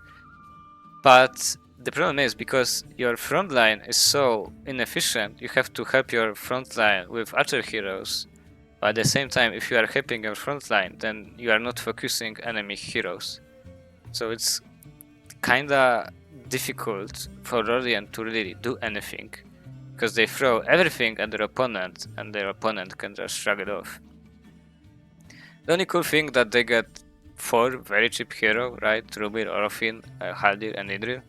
B: But the problem is, because your front line is so inefficient, you have to help your front line with archer heroes. But at the same time, if you are helping your front line, then you are not focusing enemy heroes. So it's kinda difficult for Lorien to really do anything, because they throw everything at their opponent and their opponent can just shrug it off. The only cool thing that they get 4 very cheap hero, right? Rubir, Orofin, Haldir, and Idril.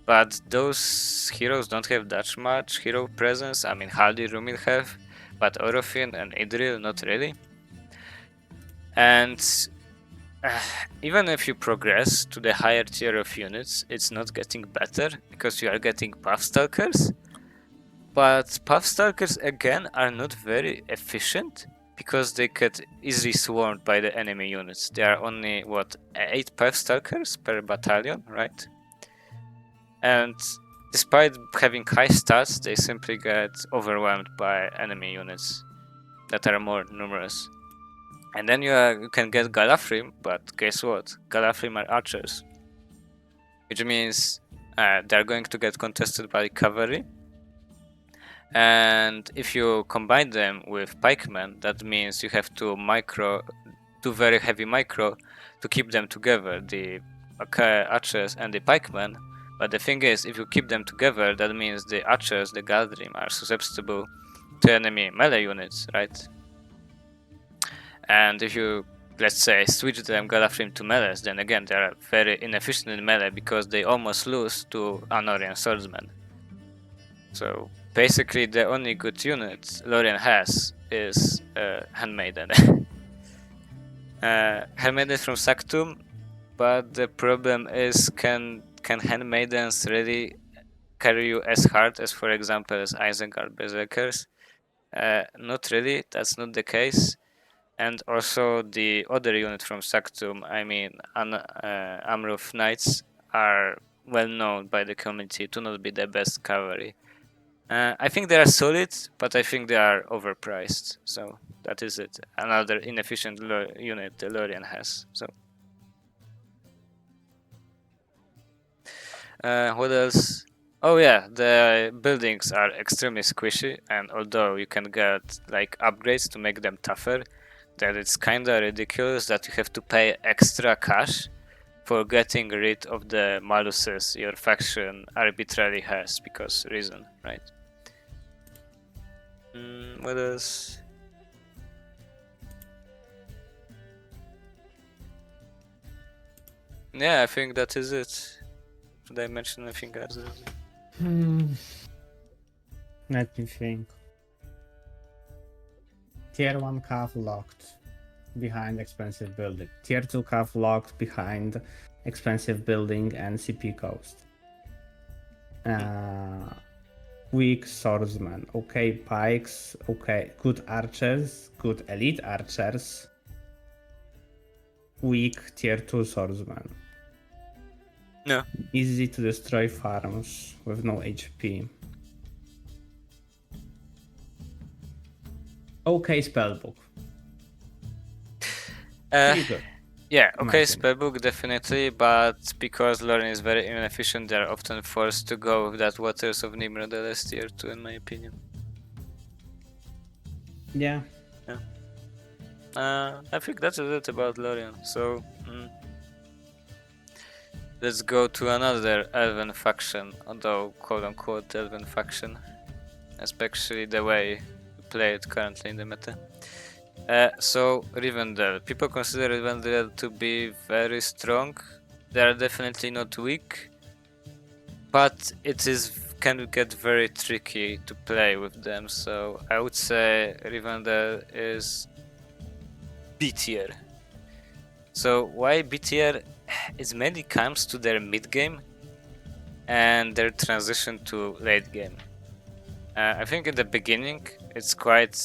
B: But those heroes don't have that much hero presence. I mean, Haldir, Rumil have, but Orofin and Idril not really. And even if you progress to the higher tier of units, it's not getting better because you are getting Pathstalkers. But Pathstalkers again are not very efficient because they get easily swarmed by the enemy units. There are only, what, 8 Pathstalkers per battalion, right? And despite having high stats, they simply get overwhelmed by enemy units that are more numerous. And then you can get Galafrim, but guess what? Galafrim are archers. Which means they're going to get contested by cavalry. And if you combine them with pikemen, that means you have to do very heavy micro to keep them together, the archers and the pikemen. But the thing is, if you keep them together, that means the archers, the Galdrim, are susceptible to enemy melee units, right? And if you, let's say, switch them Galafrim to melees, then again they are very inefficient in melee because they almost lose to Anorian swordsmen. So basically the only good unit Lorien has is Handmaiden. Handmaiden from Sanctum, but the problem is can Handmaidens really carry you as hard as, for example, as Isengard Berserkers? Not really, that's not the case. And also the other unit from Sanctum, I mean Amruf Knights, are well known by the community to not be the best cavalry. I think they are solid, but I think they are overpriced. So that is it. Another inefficient unit the Lorien has. So what else? Oh yeah, the buildings are extremely squishy, and although you can get like upgrades to make them tougher, that it's kinda ridiculous that you have to pay extra cash for getting rid of the maluses your faction arbitrarily has because reason, right? What else? Yeah, I think that is it. Should I mention anything else?
A: Let me think. Tier 1 calf locked behind expensive building. Tier 2 calf locked behind expensive building and CP coast. Weak swordsman. Okay, pikes. Okay, good archers. Good elite archers. Weak tier 2 swordsman.
B: No.
A: Easy to destroy farms with no HP. Okay, spellbook. Pretty good.
B: Yeah, okay, spellbook definitely, but because Lorien is very inefficient, they are often forced to go with that Waters of Nimrod as tier 2, in my opinion.
A: Yeah.
B: I think that's it about Lorien. So let's go to another Elven faction, although quote-unquote Elven faction, especially the way we play it currently in the meta. So Rivendell. People consider Rivendell to be very strong. They are definitely not weak, but can get very tricky to play with them. So I would say Rivendell is B tier. So why B tier? It mainly comes to their mid game and their transition to late game. I think in the beginning it's quite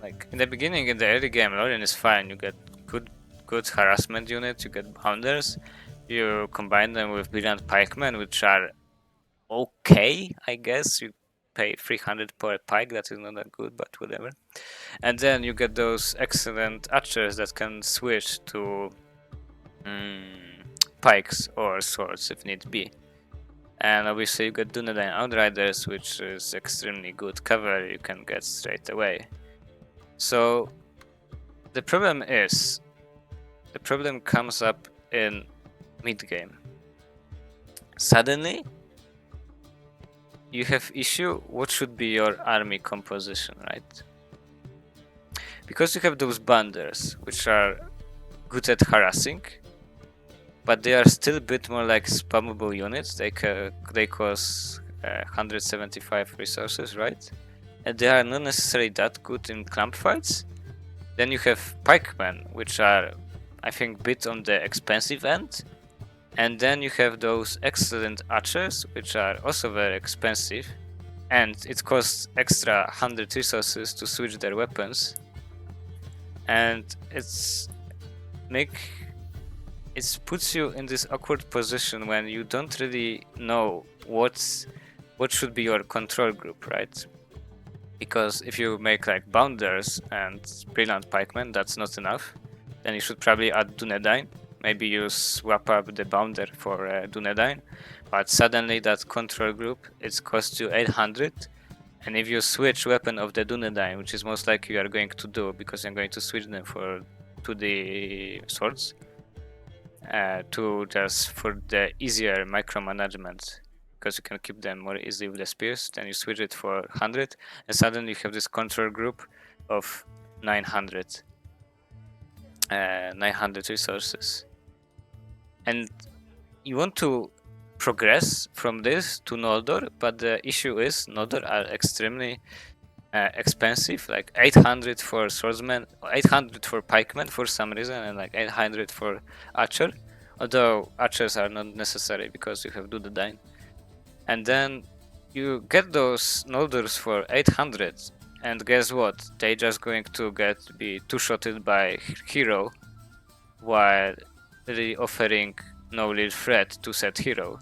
B: like in the beginning, in the early game, Lorien is fine. You get good harassment units, you get bounders, you combine them with brilliant pikemen, which are okay, I guess. You pay 300 per pike, that is not that good, but whatever. And then you get those excellent archers that can switch to pikes or swords if need be. And obviously you get Dunedain Outriders, which is extremely good cover you can get straight away. So the problem comes up in mid game. Suddenly you have issue what should be your army composition, right? Because you have those banders, which are good at harassing, but they are still a bit more like spammable units. They cost 175 resources, right? And they are not necessarily that good in clump fights. Then you have pikemen, which are, I think, a bit on the expensive end. And then you have those excellent archers, which are also very expensive. And it costs extra 100 resources to switch their weapons. And it puts you in this awkward position when you don't really know what should be your control group, right? Because if you make like bounders and brilliant pikemen, that's not enough. Then you should probably add Dunedain. Maybe you swap up the bounder for Dunedain, but suddenly that control group, it costs you 800. And if you switch weapon of the Dunedain, which is most likely you are going to do because you're going to switch them to the swords, for the easier micromanagement, because you can keep them more easily with the spears, then you switch it for 100, and suddenly you have this control group of 900 resources. And you want to progress from this to Noldor, but the issue is Noldor are extremely expensive, like 800 for swordsman, 800 for pikemen for some reason, and like 800 for archer, although archers are not necessary because you have Dunedain. And then you get those Noldors for 800, and guess what? They just going to be two-shotted by hero, while really offering no real threat to set hero.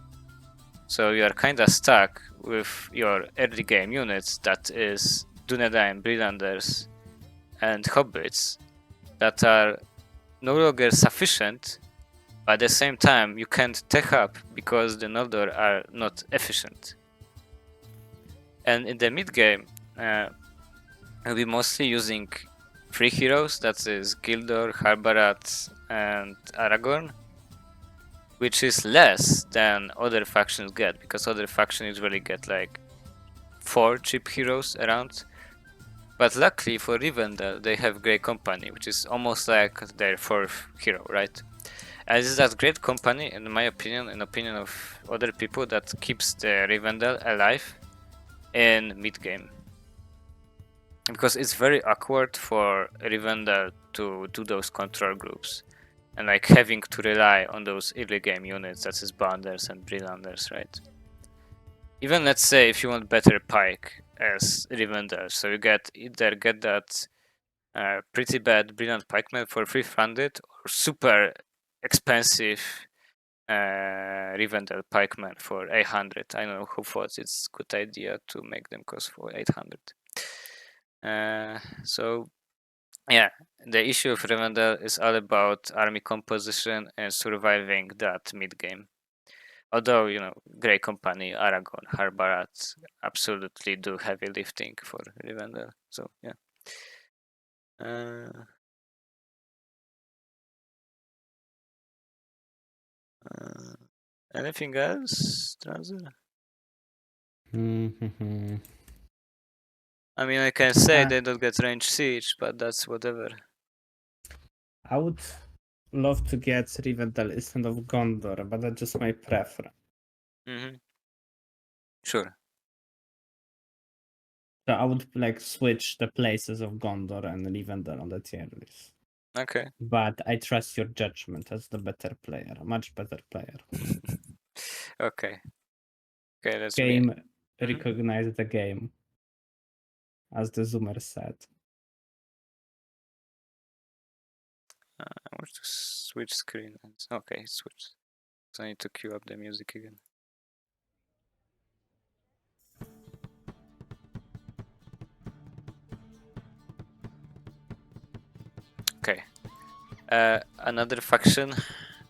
B: So you are kinda stuck with your early game units, that is Dunedain, Brillanders, and Hobbits, that are no longer sufficient, but at the same time you can't tech up because the Noldor are not efficient. And in the mid game, we'll be mostly using 3 heroes, that is Gildor, Harbarat, and Aragorn, which is less than other factions get, because other factions usually get like 4 cheap heroes around. But luckily for Rivendell, they have Grey Company, which is almost like their 4th hero, right? And this is that great company, in my opinion, in opinion of other people, that keeps the Rivendell alive in mid-game. Because it's very awkward for Rivendell to do those control groups. And like having to rely on those early game units, such as Bounders and Brillanders, right? Even let's say if you want better pike as Rivendell, so you either get that pretty bad Brilliant Pikeman for 300 or super expensive Rivendell Pikeman for 800. I don't know who thought it's a good idea to make them cost for 800. So yeah, the issue of Rivendell is all about army composition and surviving that mid-game. Although, you know, Grey Company, Aragorn, Harbarat absolutely do heavy lifting for Rivendell. So yeah. Anything else, Dranzer?
A: Mm-hmm.
B: I mean, I can say they don't get range siege, but that's whatever.
A: I would love to get Rivendell instead of Gondor, but that's just my preference.
B: Mm-hmm. Sure.
A: So I would like switch the places of Gondor and Rivendell on the tier list.
B: Okay.
A: But I trust your judgment as the better player, much better player.
B: Okay. Okay, let's
A: Game
B: Mhm.
A: recognize the game, as the Zoomer said.
B: I want to switch screen. Okay, switch. So I need to queue up the music again. Okay. Another faction,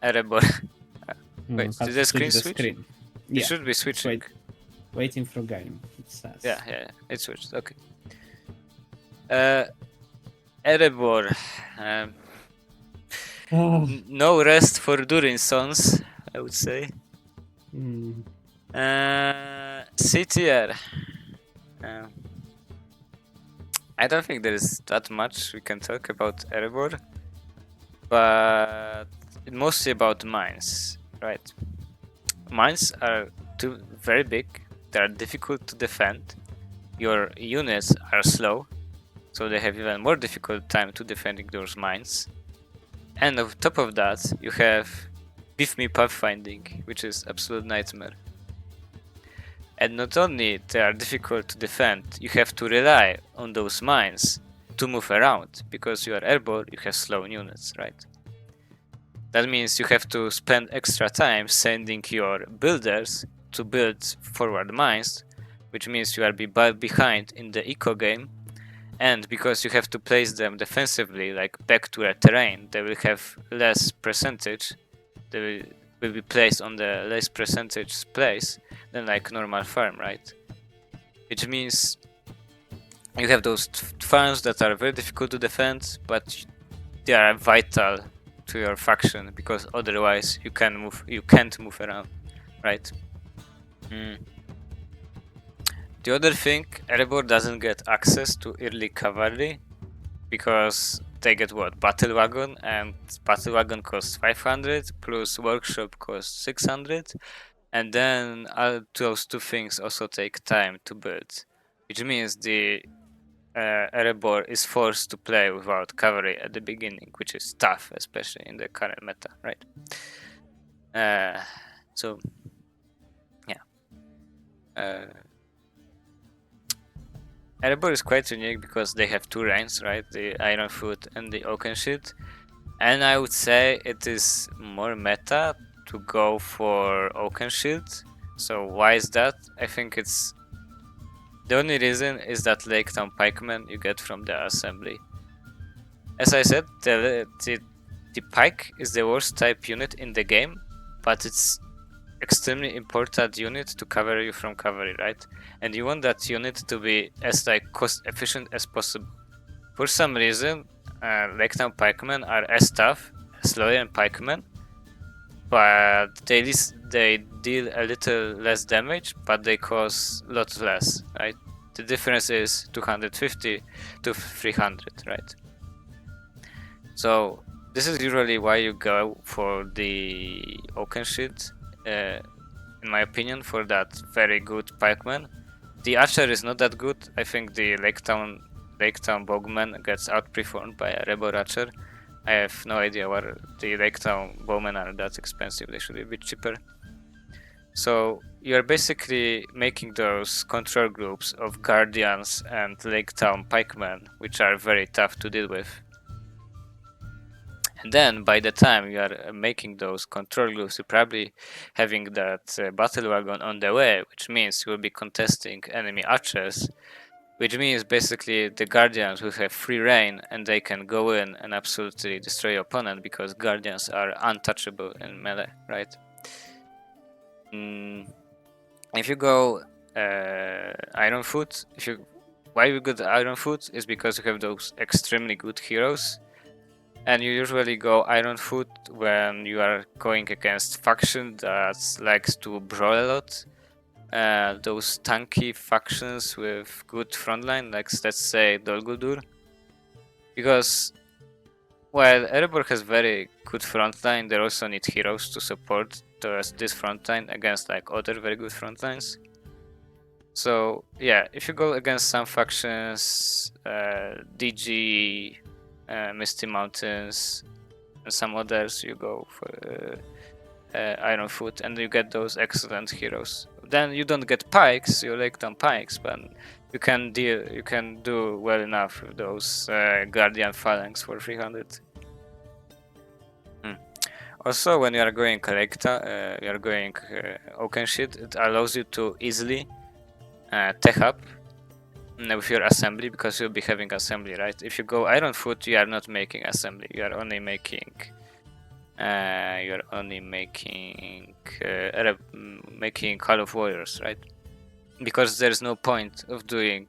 B: Erebor. Wait, did the screen switch? It
A: Yeah,
B: should be switching.
A: waiting for game, it says.
B: Yeah, it switched. Okay. Erebor. No rest for Durin sons, I would say. C tier. I don't think there is that much we can talk about Erebor. but it's mostly about mines, right? Mines are very big, they are difficult to defend, your units are slow, so they have even more difficult time to defending those mines. And on top of that, you have beef me pathfinding, which is absolute nightmare. And not only they are difficult to defend, you have to rely on those mines to move around, because you are Erebor, you have slow units, right? That means you have to spend extra time sending your builders to build forward mines, which means you are behind in the eco game. And because you have to place them defensively, like back to a terrain, they will have less percentage. They will be placed on the less percentage place than like normal farm, right? Which means you have those farms that are very difficult to defend, but they are vital to your faction, because otherwise you can't move around, right? The other thing, Erebor doesn't get access to early cavalry, because they get what? Battle wagon, and battle wagon costs 500 plus workshop costs 600, and then those two things also take time to build, which means the Erebor is forced to play without cavalry at the beginning, which is tough, especially in the current meta, right? So yeah. Erebor is quite unique because they have two ranks, right? The Iron Foot and the Oaken Shield. And I would say it is more meta to go for Oaken Shield. So why is that? I think it's... The only reason is that Lake Town Pikemen you get from the assembly. As I said, the Pike is the worst type unit in the game, but it's extremely important unit to cover you from cavalry, right? And you want that unit to be as like cost efficient as possible. For some reason, Lake Town Pikemen are as tough as Loyal Pikemen, but they deal a little less damage, but they cost a lot less, right? The difference is 250 to 300, right? So this is usually why you go for the Oaken Shield, in my opinion, for that very good pikeman. The archer is not that good. I think the Lake Town bowman gets outperformed by a Erebor archer. I have no idea why the Lake Town bowmen are that expensive. They should be a bit cheaper. So you're basically making those control groups of guardians and Lake Town pikemen, which are very tough to deal with. And then by the time you are making those control groups, you're probably having that battle wagon on the way, which means you will be contesting enemy archers, which means basically the guardians will have free reign and they can go in and absolutely destroy your opponent, because guardians are untouchable in melee, right? If you go Iron Foot, why you go Iron Foot is because you have those extremely good heroes. And you usually go Iron Foot when you are going against faction that likes to brawl a lot. Those tanky factions with good frontline, like let's say Dol Guldur. Because while Erebor has very good frontline, they also need heroes to support this frontline against like other very good frontlines. So yeah, if you go against some factions, DG, Misty Mountains, and some others, you go for Iron Foot, and you get those excellent heroes. Then you don't get pikes, you Lake Town pikes, but you can do well enough with those Guardian Phalanx for 300. Also, when you are going Collecta, you are going Oaken Shield, it allows you to easily tech up with your assembly, because you'll be having assembly, right? If you go Iron Foot, you are not making assembly. You are only making Call of Warriors, right? Because there's no point of doing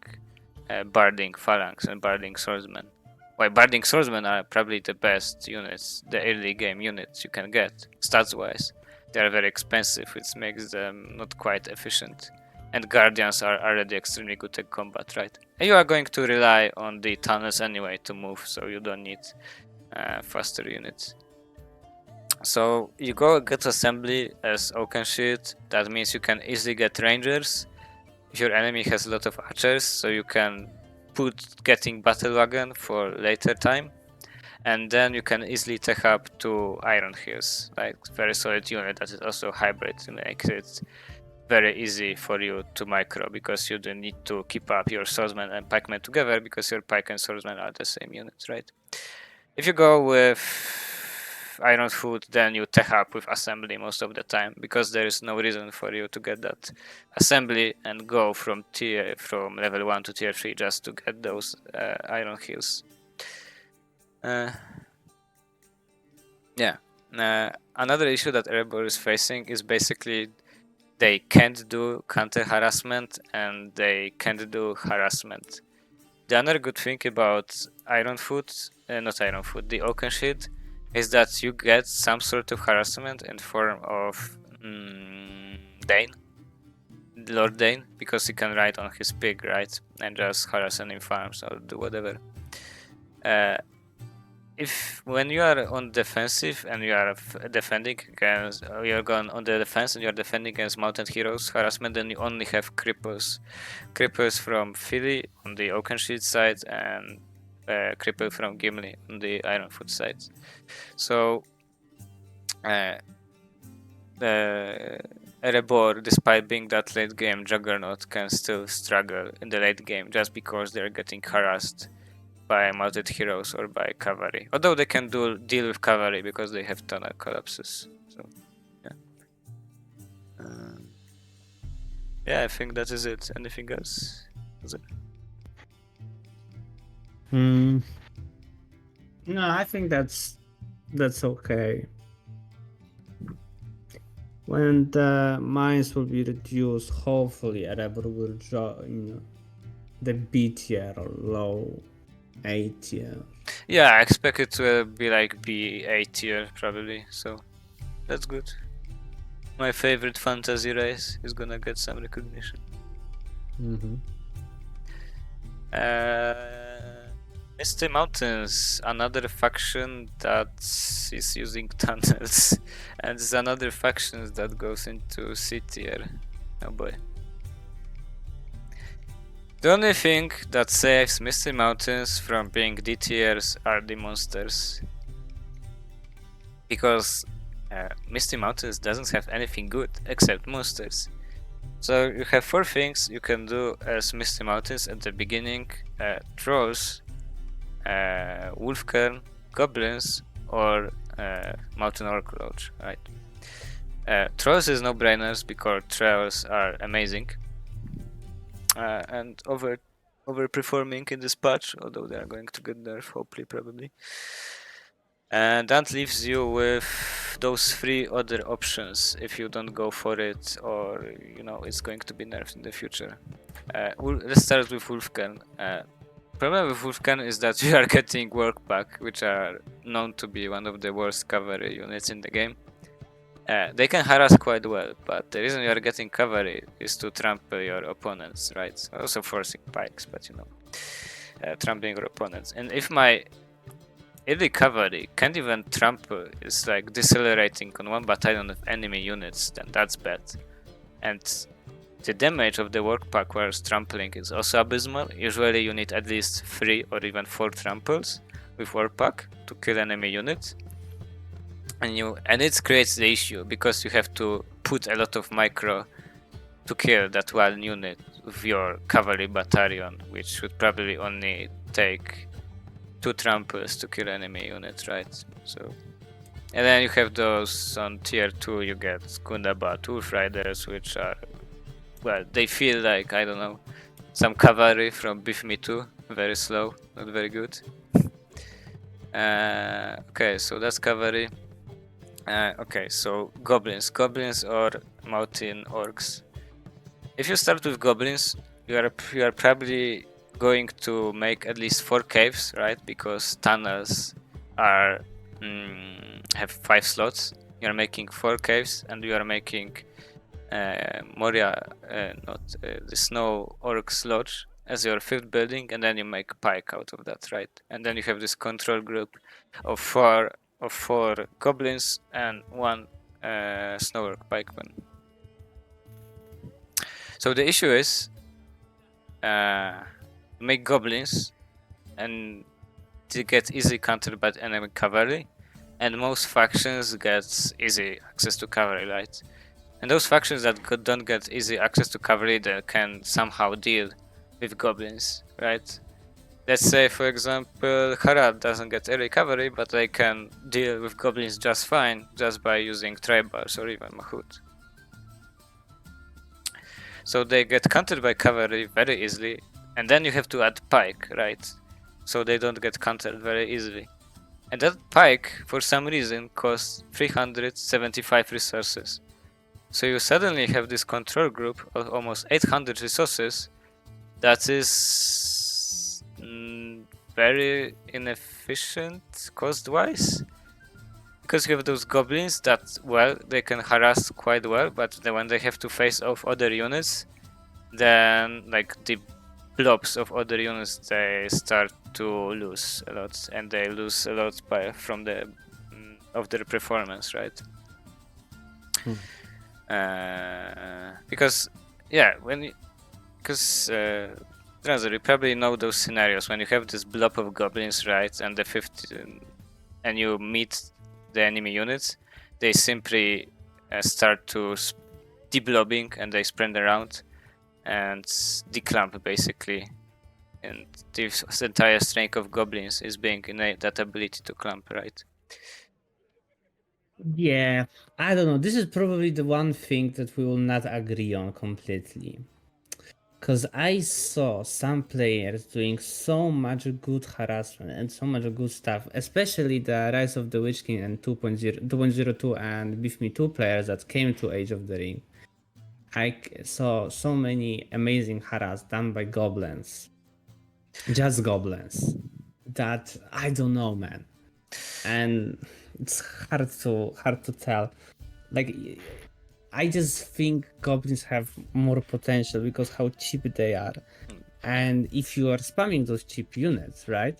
B: Barding Phalanx and Barding Swordsmen. Why, Barding Swordsmen are probably the best units, the early game units you can get, stats wise. They are very expensive, which makes them not quite efficient. And Guardians are already extremely good at combat, right? And you are going to rely on the tunnels anyway to move, so you don't need faster units. So you go get assembly as Oaken Shield. That means you can easily get rangers if your enemy has a lot of archers, so you can put getting battle wagon for later time, and then you can easily tech up to Iron Hills, like very solid unit that is also hybrid, to make it very easy for you to micro, because you don't need to keep up your swordsman and pikemen together, because your pike and swordsman are the same units, right? If you go with Iron Foot, then you tech up with assembly most of the time, because there is no reason for you to get that assembly and go from level 1 to tier 3 just to get those Iron Hills. Yeah. Another issue that Erebor is facing is basically they can't do counter harassment and they can't do harassment. The other good thing about the Oaken Shield, is that you get some sort of harassment in form of Dane, Lord Dane, because he can ride on his pig, right, and just harass any farms or do whatever. If when you are on defensive and you are defending against, you're going on the defense and you're defending against mounted heroes harassment, then you only have cripples from Philly on the Oaken Shield side and cripple from Gimli on the Ironfoot side. So Erebor, despite being that late game juggernaut, can still struggle in the late game just because they're getting harassed by mounted heroes or by cavalry. Although they can deal with cavalry because they have tunnel collapses. So yeah, I think that is it. Anything else? Is it?
A: No, I think that's okay. When the mines will be reduced, hopefully Erebor will join the B tier or low A tier.
B: Yeah, I expect it to be like B8 tier probably, so that's good. My favorite fantasy race is gonna get some recognition. Misty Mountains, another faction that is using tunnels, and it's another faction that goes into C tier. Oh boy. The only thing that saves Misty Mountains from being D tiers are the monsters. Because Misty Mountains doesn't have anything good except monsters. So you have 4 things you can do as Misty Mountains at the beginning: trolls, Wolfkern, goblins, or Mountain Orc Lodge, right? Trolls is no-brainers because trolls are amazing and overperforming in this patch, although they are going to get nerfed, hopefully, probably. And that leaves you with those 3 other options if you don't go for it, or it's going to be nerfed in the future. Let's start with Wolfkern. Problem with Wolfkern is that you are getting work pack, which are known to be one of the worst cavalry units in the game. They can harass quite well, but the reason you are getting cavalry is to trample your opponents, right? Also forcing pikes, but trampling your opponents. And if my early cavalry can't even trample, it's like decelerating on 1 battalion of enemy units, then that's bad. And the damage of the work pack whilst trampling is also abysmal. Usually you need at least 3 or even 4 tramples with work pack to kill enemy units. And it creates the issue because you have to put a lot of micro to kill that one unit with your cavalry battalion, which should probably only take 2 tramples to kill enemy units, right? So, and then you have those on tier 2, you get Gundaba Wolf Riders, which are, well, they feel like, I don't know, some cavalry from Beef Me 2, very slow, not very good. Okay, so that's cavalry. Okay, so goblins or mountain orcs. If you start with goblins, you are probably going to make at least 4 caves, right? Because tunnels have 5 slots. You are making 4 caves, and you are making the Snow Orcs Lodge as your 5th building, and then you make a pike out of that, right? And then you have this control group of four goblins and 1 snowwork pikeman. So the issue is make goblins and they get easy countered by enemy cavalry, and most factions get easy access to cavalry, right? And those factions that don't get easy access to cavalry, they can somehow deal with goblins, right? Let's say, for example, Harad doesn't get early cavalry, but they can deal with goblins just fine, just by using tribals or even Mahut. So they get countered by cavalry very easily, and then you have to add pike, right? So they don't get countered very easily. And that pike, for some reason, costs 375 resources. So you suddenly have this control group of almost 800 resources that is very inefficient cost-wise. Because you have those goblins that, well, they can harass quite well, but when they have to face off other units, then like the blobs of other units, they start to lose a lot, and they lose a lot from the of their performance, right? Because yeah, Dranzer, you probably know those scenarios when you have this blob of goblins, right, and and you meet the enemy units, they simply start to deblobbing and they sprint around and declump basically, and this entire strength of goblins is being innate, that ability to clump, right?
A: Yeah, I don't know. This is probably the one thing that we will not agree on completely. Because I saw some players doing so much good harassment and so much good stuff, especially the Rise of the Witch King and 2.02 and Beef Me 2 players that came to Age of the Ring. I saw so many amazing harass done by goblins, just goblins, that I don't know, man. And it's hard to tell. Like, I just think goblins have more potential because how cheap they are. And if you are spamming those cheap units, right?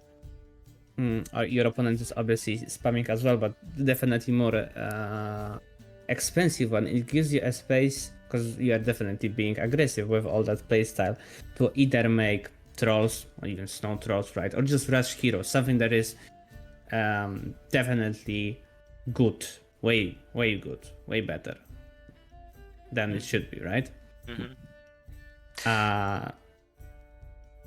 A: Or your opponent is obviously spamming as well, but definitely more expensive one. It gives you a space, because you are definitely being aggressive with all that playstyle, to either make trolls or even snow trolls, right? Or just rush heroes, something that is definitely good, way good, way better than it should be, right? I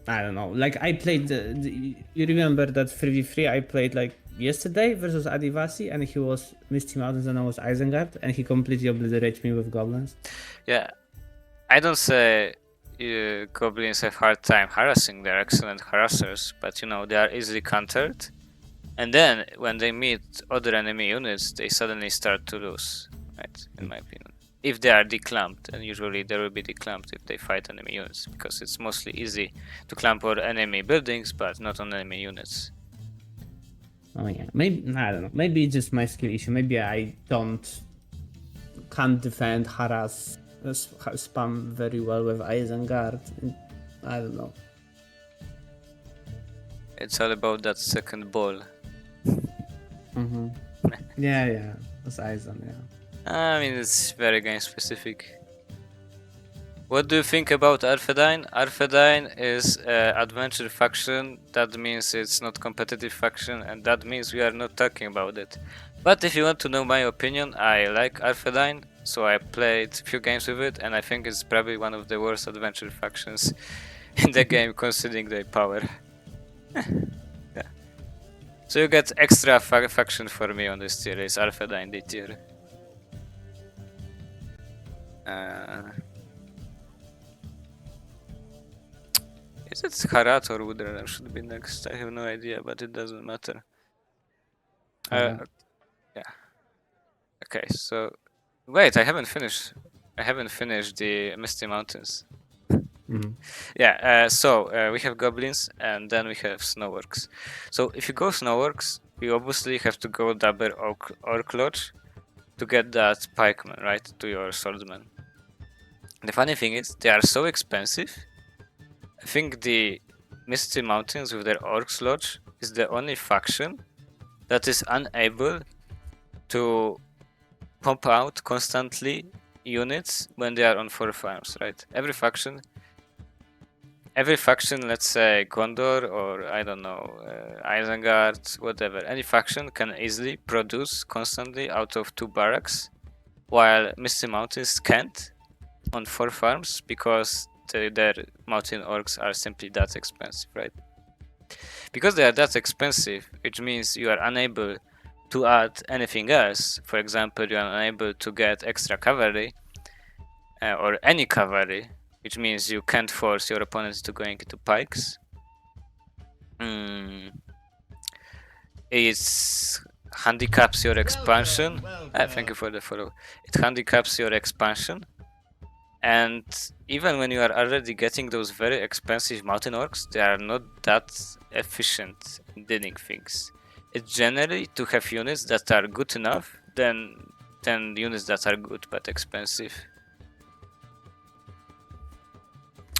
A: don't know. Like I played you remember that 3v3 I played like yesterday versus Adivasi, and he was Misty Mountains and I was Isengard, and he completely obliterated me with goblins.
B: Yeah, I don't say goblins have hard time harassing. They're excellent harassers, but you know they are easily countered. And then when they meet other enemy units, they suddenly start to lose, right? In my opinion, if they are declumped, and usually they will be declumped if they fight enemy units, because it's mostly easy to clump on enemy buildings, but not on enemy units.
A: Oh yeah, maybe I don't know. Maybe it's just my skill issue. Maybe I can't defend, harass, spam very well with Isengard. I don't know.
B: It's all about that second ball.
A: Yeah, that's Eisen. Yeah.
B: I mean, it's very game specific. What do you think about Arthedain? Arthedain is an adventure faction. That means it's not competitive faction, and that means we are not talking about it. But if you want to know my opinion, I like Arthedain, so I played a few games with it, and I think it's probably one of the worst adventure factions in the game, considering their power. Yeah. So you get extra faction for me on this tier. It's Arthedain D tier. Is it Harat or Woodrunner should be next? I have no idea, but it doesn't matter. Yeah. Okay, so wait, I haven't finished. I haven't finished the Misty Mountains. Yeah, so we have goblins and then we have snowworks. So if you go snowworks, you obviously have to go double orc lodge to get that pikeman, right, to your swordsman. The funny thing is they are so expensive I think the Misty Mountains with their Orcs Lodge is the only faction that is unable to pump out constantly units when they are on 4 farms, right? Every faction, let's say Gondor or I don't know, Isengard, whatever, any faction can easily produce constantly out of 2 barracks, while Misty Mountains can't on 4 farms because their mountain orcs are simply that expensive, right? Because they are that expensive, which means you are unable to add anything else. For example, you are unable to get extra cavalry or any cavalry, which means you can't force your opponents to going into pikes. It handicaps your expansion. Thank you for the follow. It handicaps your expansion. And even when you are already getting those very expensive mountain orcs, they are not that efficient in doing things. It's generally to have units that are good enough than units that are good but expensive.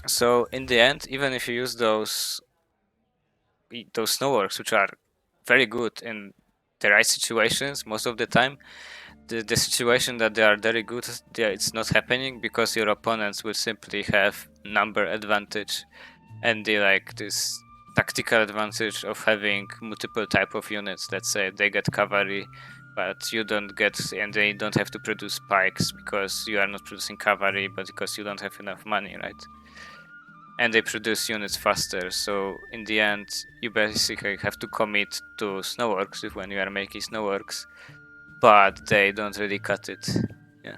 B: So in the end, even if you use those snow orcs, which are very good in the right situations most of the time, the situation that they are very good, it's not happening because your opponents will simply have number advantage and they like this tactical advantage of having multiple type of units. Let's say they get cavalry, but you don't get, and they don't have to produce spikes because you are not producing cavalry, but because you don't have enough money, right? And they produce units faster, so in the end you basically have to commit to snow orcs when you are making snow orcs, but they don't really cut it. Yeah.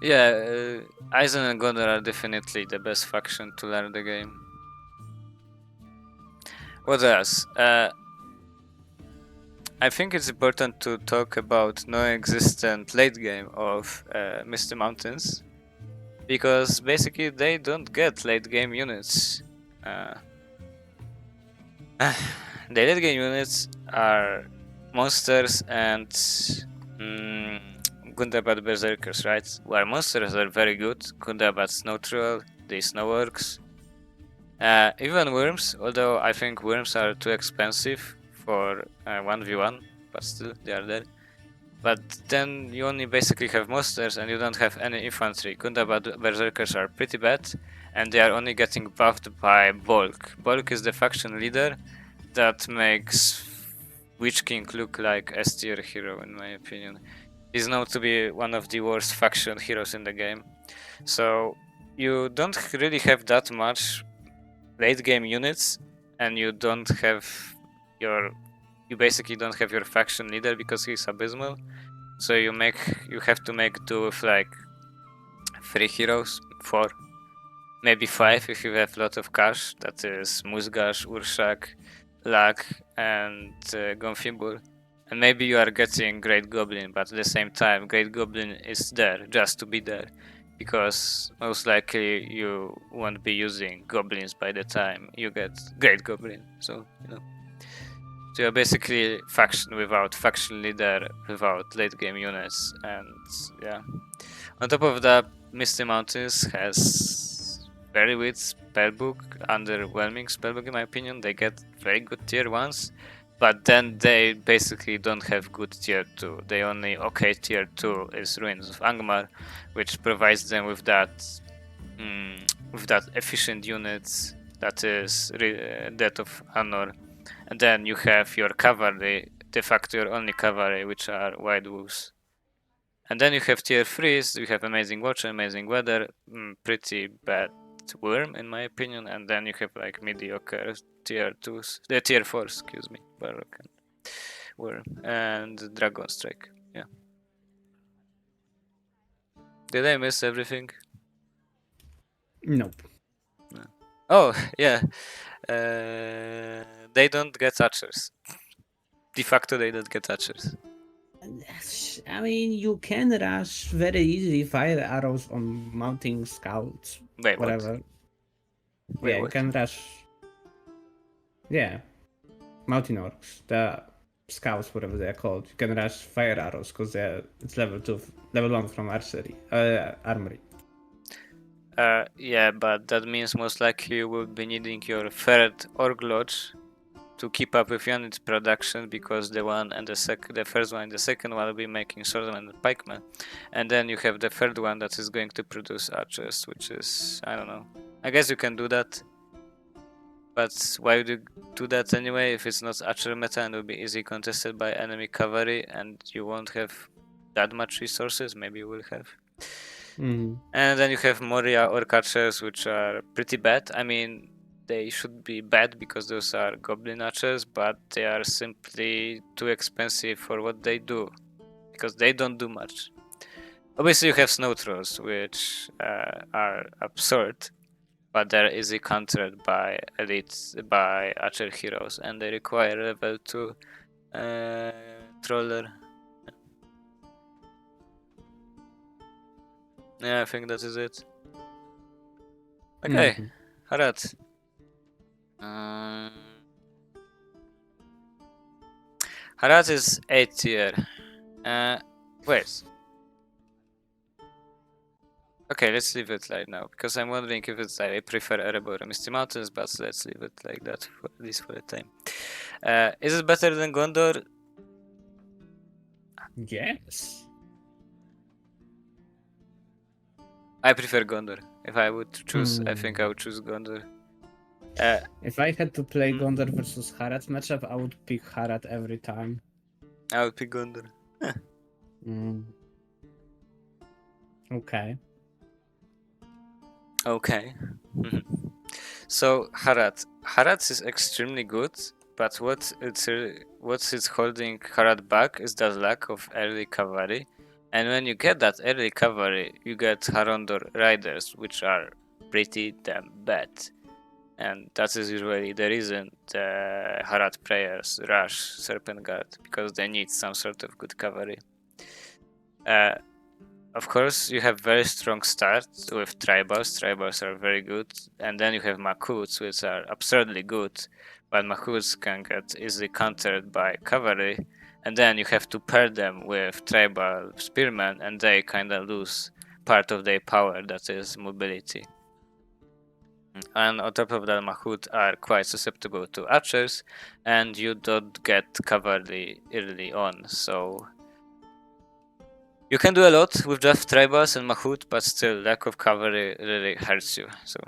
B: Yeah, Aizen and Gondor are definitely the best faction to learn the game. What else? I think it's important to talk about non-existent late game of Misty Mountains, because basically they don't get late game units. The late game units are monsters and Gundabad Berserkers, right? Where monsters are very good, Gundabad Snow Troll, the Snow Orcs. Even worms, although I think worms are too expensive for 1v1, but still they are there. But then you only basically have monsters and you don't have any infantry. Gundabad Berserkers are pretty bad and they are only getting buffed by Bulk. Bulk is the faction leader that makes Witch King look like S tier hero in my opinion. He's known to be one of the worst faction heroes in the game. So you don't really have that much late game units and you don't have you basically don't have your faction leader because he's abysmal. So you have to make do with like 3 heroes, 4, maybe 5 if you have a lot of cash. That is Musgash, Urshak, Lak, and Gonfibur. And maybe you are getting Great Goblin, but at the same time, Great Goblin is there just to be there, because most likely you won't be using goblins by the time you get Great Goblin. So so you're basically faction without faction leader, without late game units, and yeah. On top of that, Misty Mountains has very weak spellbook, underwhelming spellbook in my opinion. They get very good tier 1s, but then they basically don't have good tier 2. They only okay tier 2 is Ruins of Angmar, which provides them with that efficient units, that is Death of Anor. And then you have your cavalry, de facto your only cavalry, which are White Wolves. And then you have tier 3s, you have Amazing Watcher, Amazing Weather, pretty bad Worm in my opinion, and then you have like mediocre tier 2s, the tier 4s, excuse me, Barrock and Worm, and Dragon Strike, yeah. Did I miss everything?
A: Nope.
B: No. Oh, yeah. They don't get archers. De facto, they don't get archers.
A: I mean, you can rush very easily fire arrows on mounting scouts.
B: Wait,
A: whatever.
B: What? Wait,
A: Yeah,
B: what?
A: you can rush. Yeah. Mountain orcs. scouts, whatever they are called. You can rush fire arrows because it's level 1 from archery, armory.
B: Yeah, but that means most likely you will be needing your third orc lodge to keep up with unit production, because the first one and the second one will be making swordsmen and pikemen, and then you have the third one that is going to produce archers, which is, I don't know. I guess you can do that, but why would you do that anyway if it's not archer meta and will be easy contested by enemy cavalry and you won't have that much resources? Maybe you will have.
A: Mm.
B: And then you have Moria orc archers, which are pretty bad. I mean, they should be bad because those are goblin archers, but they are simply too expensive for what they do, because they don't do much. Obviously you have snow trolls, which are absurd, but they're easily countered by archer heroes, and they require level 2 troller. Yeah, I think that is it. Okay, Harad. Harad is 8 tier. Wait. Okay, let's leave it like now, because I'm wondering if it's like I prefer Erebor or Misty Mountains, but let's leave it like that for at least for the time. Is it better than Gondor?
A: Yes.
B: I prefer Gondor. If I would choose, I think I would choose Gondor.
A: If I had to play Gondor versus Harad matchup, I would pick Harad every time.
B: I would pick Gondor.
A: Okay.
B: Okay. So Harad is extremely good, but what's holding Harad back is the lack of early cavalry. And when you get that early cavalry, you get Harondor riders, which are pretty damn bad. And that is usually the reason the Harad players rush Serpent Guard, because they need some sort of good cavalry. Of course, you have very strong start with tribals. Tribals are very good, and then you have Makuts, which are absurdly good, but Makuts can get easily countered by cavalry, and then you have to pair them with tribal spearmen, and they kinda lose part of their power, that is mobility. And on top of that, Mahut are quite susceptible to archers, and you don't get cavalry early on, so you can do a lot with just tribals and Mahut, but still lack of cavalry really hurts you. So,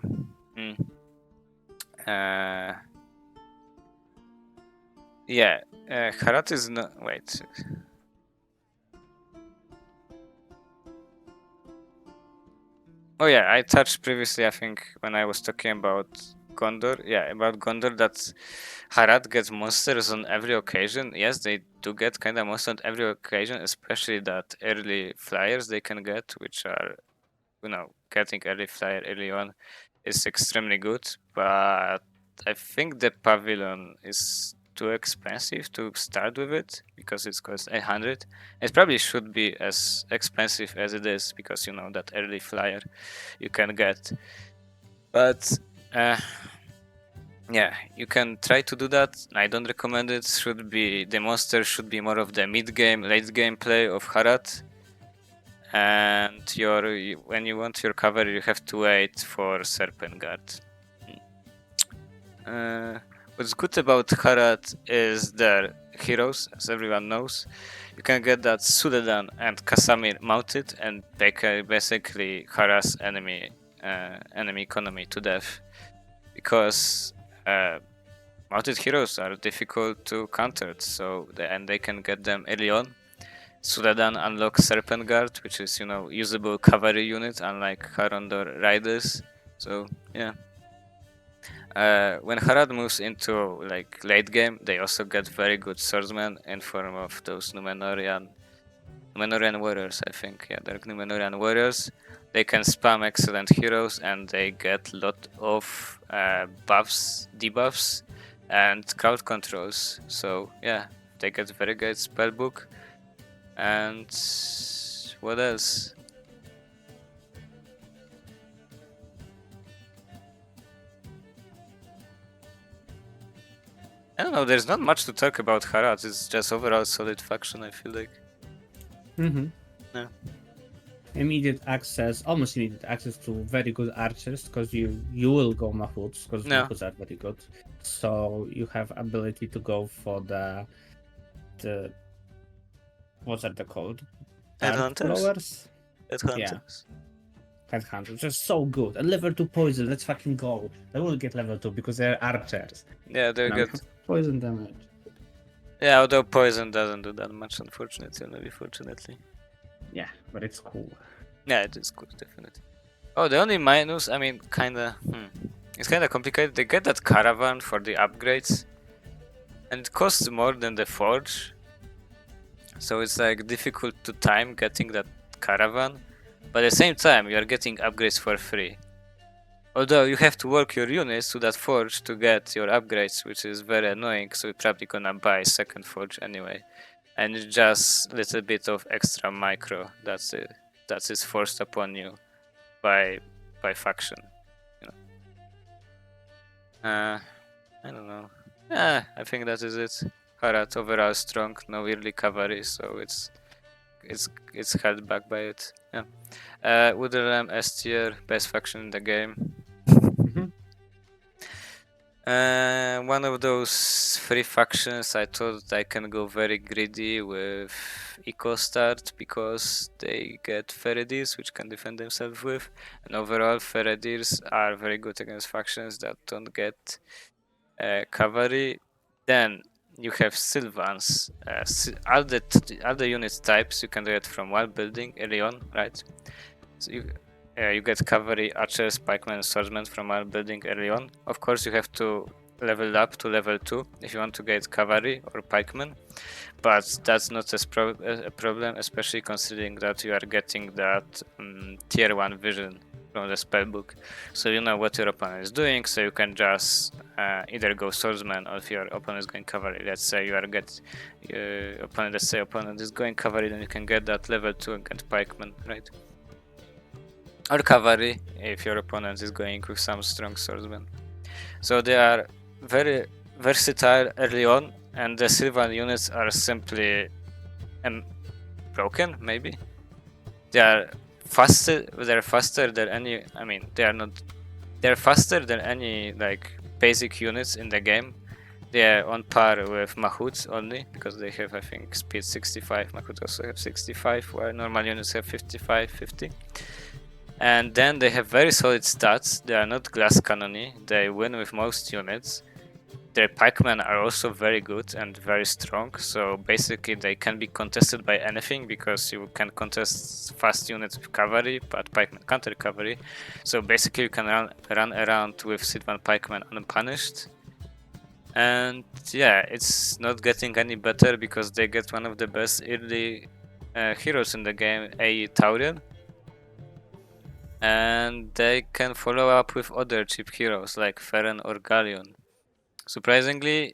B: yeah, Harat is not. Wait. Oh yeah, I touched previously, I think, when I was talking about Gondor. Yeah, about Gondor, that Harad gets monsters on every occasion. Yes, they do get kind of monsters on every occasion, especially that early flyers they can get, which are, getting early flyer early on is extremely good. But I think the pavilion is too expensive to start with it, because it's cost 800. It probably should be as expensive as it is, because that early flyer you can get. But yeah, you can try to do that. I don't recommend it. The monster should be more of the mid game, late game play of Harat. And when you want your cover, you have to wait for Serpent Guard. What's good about Harat is their heroes, as everyone knows. You can get that Sudedan and Kasamir mounted, and they can basically harass enemy economy to death, because mounted heroes are difficult to counter, and they can get them early on. Sudedan unlocks Serpent Guard, which is usable cavalry unit, unlike Harondor riders. So yeah. When Harad moves into late game, they also get very good swordsmen in form of those Numenorian warriors, I think. Yeah, they're Numenorian warriors. They can spam excellent heroes, and they get a lot of buffs, debuffs, and crowd controls. So yeah, they get very good spellbook. And what else? I don't know, there's not much to talk about Harat, it's just overall solid faction, I feel like.
A: Mm-hmm.
B: Yeah.
A: Immediate access, almost immediate access to very good archers, because you will go mahouts, because
B: Yeah.
A: mahouts are very good. So you have ability to go for the what are they called? Dart
B: Headhunters?
A: blowers?
B: Headhunters.
A: Headhunters, just so good. And level 2 poison, let's fucking go. They will get level 2 because they're archers.
B: Yeah, they
A: Now,
B: get...
A: poison damage.
B: Yeah, although poison doesn't do that much, unfortunately, maybe fortunately.
A: Yeah, but it's cool.
B: Yeah, it is good, definitely. Oh, the only minus, I mean, kinda... It's kinda complicated. They get that caravan for the upgrades. And it costs more than the forge. So it's like difficult to time getting that caravan. But at the same time, you are getting upgrades for free. Although you have to work your units to that forge to get your upgrades, which is very annoying, so you're probably gonna buy a second forge anyway. And it's just a little bit of extra micro that is forced upon you by faction. You know. I don't know. Yeah, I think that is it. Harat overall strong, no early cavalry, so it's held back by it. Yeah. Wooderlam S tier, best faction in the game. One of those three factions, I thought I can go very greedy with Eco Start because they get Feredirs, which can defend themselves with. And overall, Feredirs are very good against factions that don't get cavalry. Then you have Sylvans. All the unit types you can get from one building early on, right? So you get cavalry, archers, pikemen, swordsmen from our building early on. Of course, you have to level up to level 2 if you want to get cavalry or pikemen, but that's not a problem, especially considering that you are getting that tier 1 vision from the spellbook. So you know what your opponent is doing, so you can just either go swordsman, or if your opponent is going cavalry, let's say opponent is going cavalry, then you can get that level 2 and get pikemen, right? Or cavalry if your opponent is going with some strong swordsman. So they are very versatile early on, and the Sylvan units are simply broken, maybe. They are faster. They're faster than any. I mean, they are not. They're faster than any like basic units in the game. They are on par with mahouts only because they have, I think, speed 65. Mahout also have 65, while normal units have 55, 50. And then they have very solid stats. They are not glass cannony. They win with most units. Their pikemen are also very good and very strong. So basically they can be contested by anything because you can contest fast units with cavalry, but pikemen counter cavalry. So basically you can run around with Sylvan pikemen unpunished. And yeah, it's not getting any better because they get one of the best early heroes in the game, a Taurian. And they can follow up with other cheap heroes like Feren or Galleon. Surprisingly,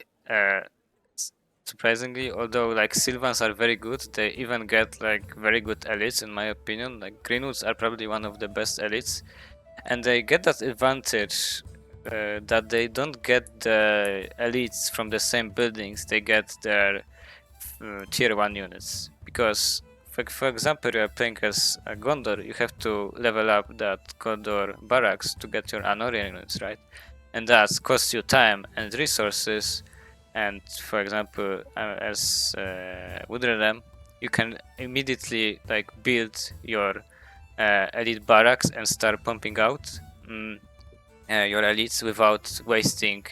B: although like Sylvans are very good, they even get like very good elites in my opinion. Like Greenwoods are probably one of the best elites, and they get that advantage that they don't get the elites from the same buildings. They get their tier 1 units because. For example, you are playing as a Gondor, you have to level up that Gondor barracks to get your Anorian units, right? And that costs you time and resources. And for example, as Woodredam, you can immediately like build your elite barracks and start pumping out your elites without wasting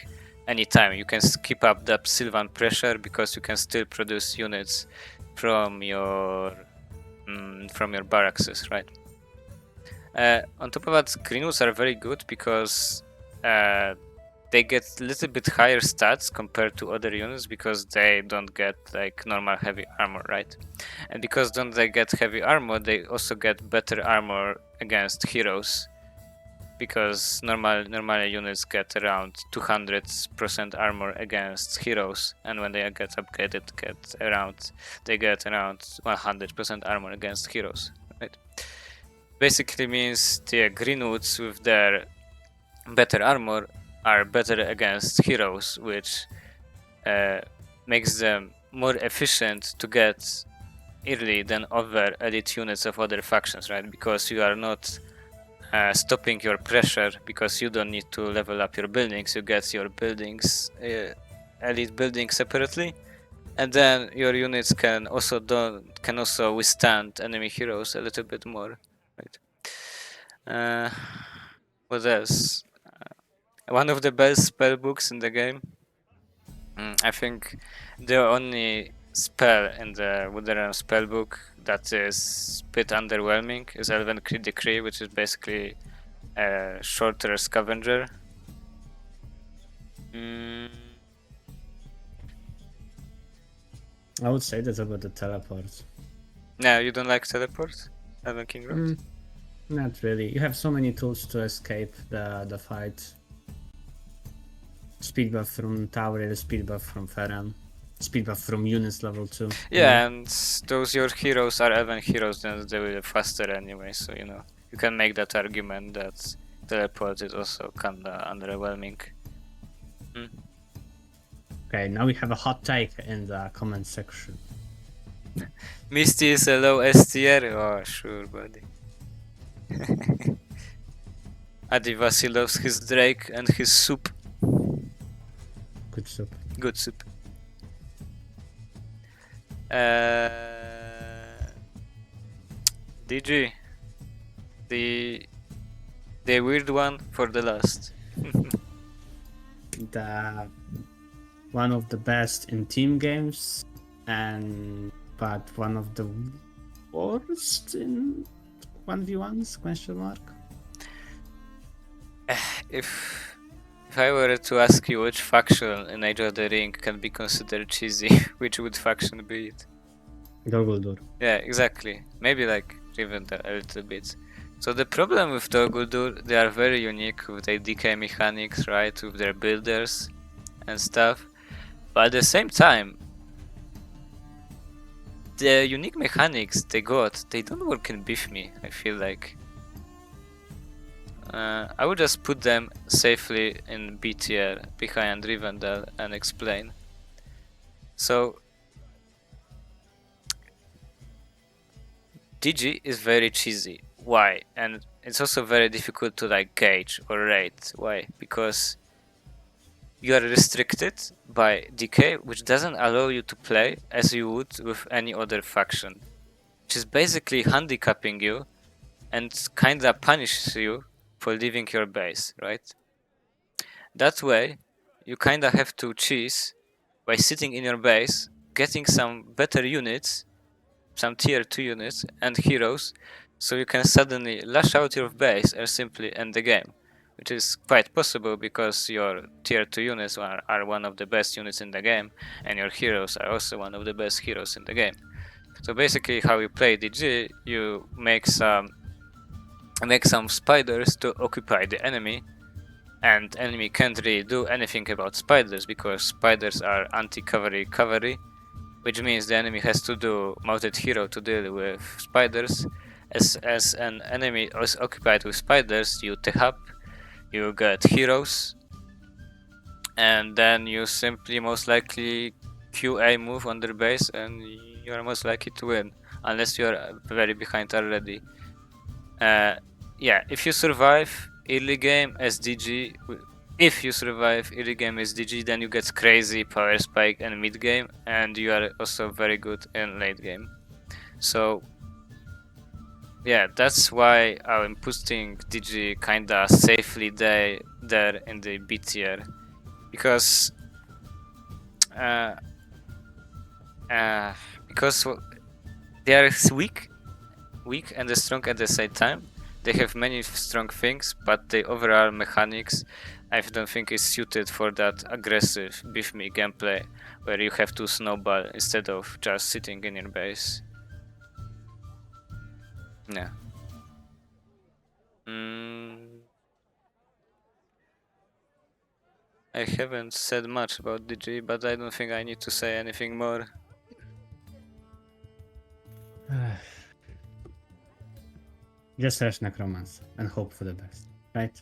B: any time. You can keep up that Sylvan pressure because you can still produce units from your barracks, right? On top of that, Greenwoods are very good because they get a little bit higher stats compared to other units because they don't get like normal heavy armor, right? And because don't they get heavy armor, they also get better armor against heroes because normal units get around 200% armor against heroes, and when they get upgraded, they get around 100% armor against heroes, right? Basically means the Greenwoods with their better armor are better against heroes, which makes them more efficient to get early than other elite units of other factions, right? Because you are not stopping your pressure because you don't need to level up your buildings. You get your buildings, elite buildings separately, and then your units can also withstand enemy heroes a little bit more, right? What else? One of the best spell books in the game. I think the only spell in the Wooden spell book that is a bit underwhelming is Elven Decree, which is basically a shorter scavenger.
A: I would say that's about the teleport.
B: No, you don't like teleport? Elven King Road?
A: Not really. You have so many tools to escape the fight. Speed buff from Tauril, speed buff from Ferran, speed buff from units level 2.
B: Yeah, and those your heroes are Elven heroes, then they will be faster anyway, so you know, you can make that argument that teleport is also kinda underwhelming.
A: Okay, now we have a hot take in the comment section.
B: Misty is a low STR? Oh, sure, buddy. Adivasi loves his Drake and his soup.
A: Good soup.
B: Good soup. DG. The weird one for the last.
A: The one of the best in team games, but one of the worst in 1v1s? Question mark.
B: If I were to ask you which faction in Age of the Ring can be considered cheesy, which would faction be it?
A: Dol
B: Yeah, exactly. Maybe like even a little bit. So the problem with Dol Guldur, they are very unique with their DK mechanics, right? With their builders and stuff. But at the same time, the unique mechanics they got, they don't work in Bifmi, I feel like. I would just put them safely in B tier behind Rivendell and explain. So DG is very cheesy. Why? And it's also very difficult to like gauge or rate. Why? Because you are restricted by DK, which doesn't allow you to play as you would with any other faction, which is basically handicapping you and kinda punishes you for leaving your base, right? That way, you kinda have to cheese by sitting in your base, getting some better units, some tier 2 units and heroes, so you can suddenly lash out your base or simply end the game, which is quite possible because your tier 2 units are one of the best units in the game, and your heroes are also one of the best heroes in the game. So basically how you play DG, you make some spiders to occupy the enemy, and enemy can't really do anything about spiders because spiders are anti-cavalry, which means the enemy has to do mounted hero to deal with spiders. As an enemy is occupied with spiders, you tech up, you get heroes, and then you simply most likely QA move on their base and you're most likely to win, unless you're very behind already. Yeah, if you survive early game as DG, then you get crazy power spike in mid game, and you are also very good in late game. So yeah, that's why I'm putting DG kinda safely there in the B tier, because they are weak and strong at the same time. They have many strong things, but the overall mechanics I don't think is suited for that aggressive Bifmi gameplay where you have to snowball instead of just sitting in your base. Yeah. I haven't said much about DG, but I don't think I need to say anything more.
A: Just search Necromance and hope for the best, right?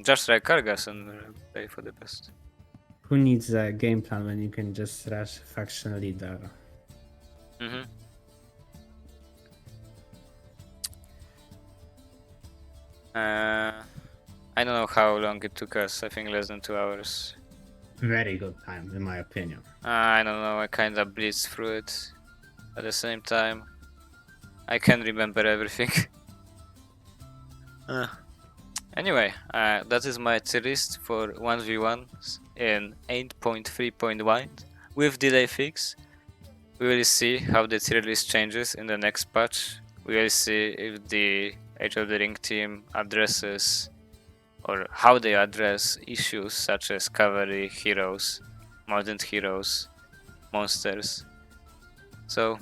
B: Just try Kargas and play for the best.
A: Who needs a game plan when you can just rush faction leader?
B: Mm-hmm. I don't know how long it took us. I think less than 2 hours.
A: Very good time, in my opinion.
B: I don't know. I kind of blitzed through it. At the same time, I can't remember everything. Anyway, that is my tier list for 1v1s in 8.3.1 with delayfix. We will see how the tier list changes in the next patch. We will see if the Age of the Ring team addresses or how they address issues such as cavalry, heroes, modern heroes, monsters. So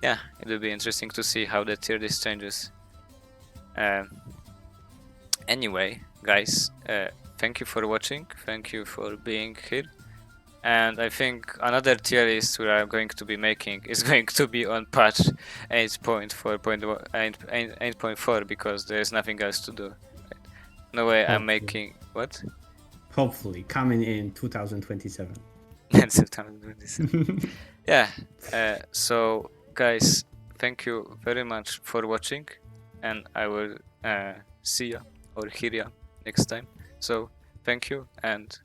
B: yeah, it will be interesting to see how the tier list changes. Anyway, guys, thank you for watching, thank you for being here. And I think another tier list we are going to be making is going to be on patch 8.4 because there's nothing else to do. No way I'm making what?
A: Hopefully, coming in 2027.
B: Yeah. So guys, thank you very much for watching, and I will see ya or hear ya next time. So thank you and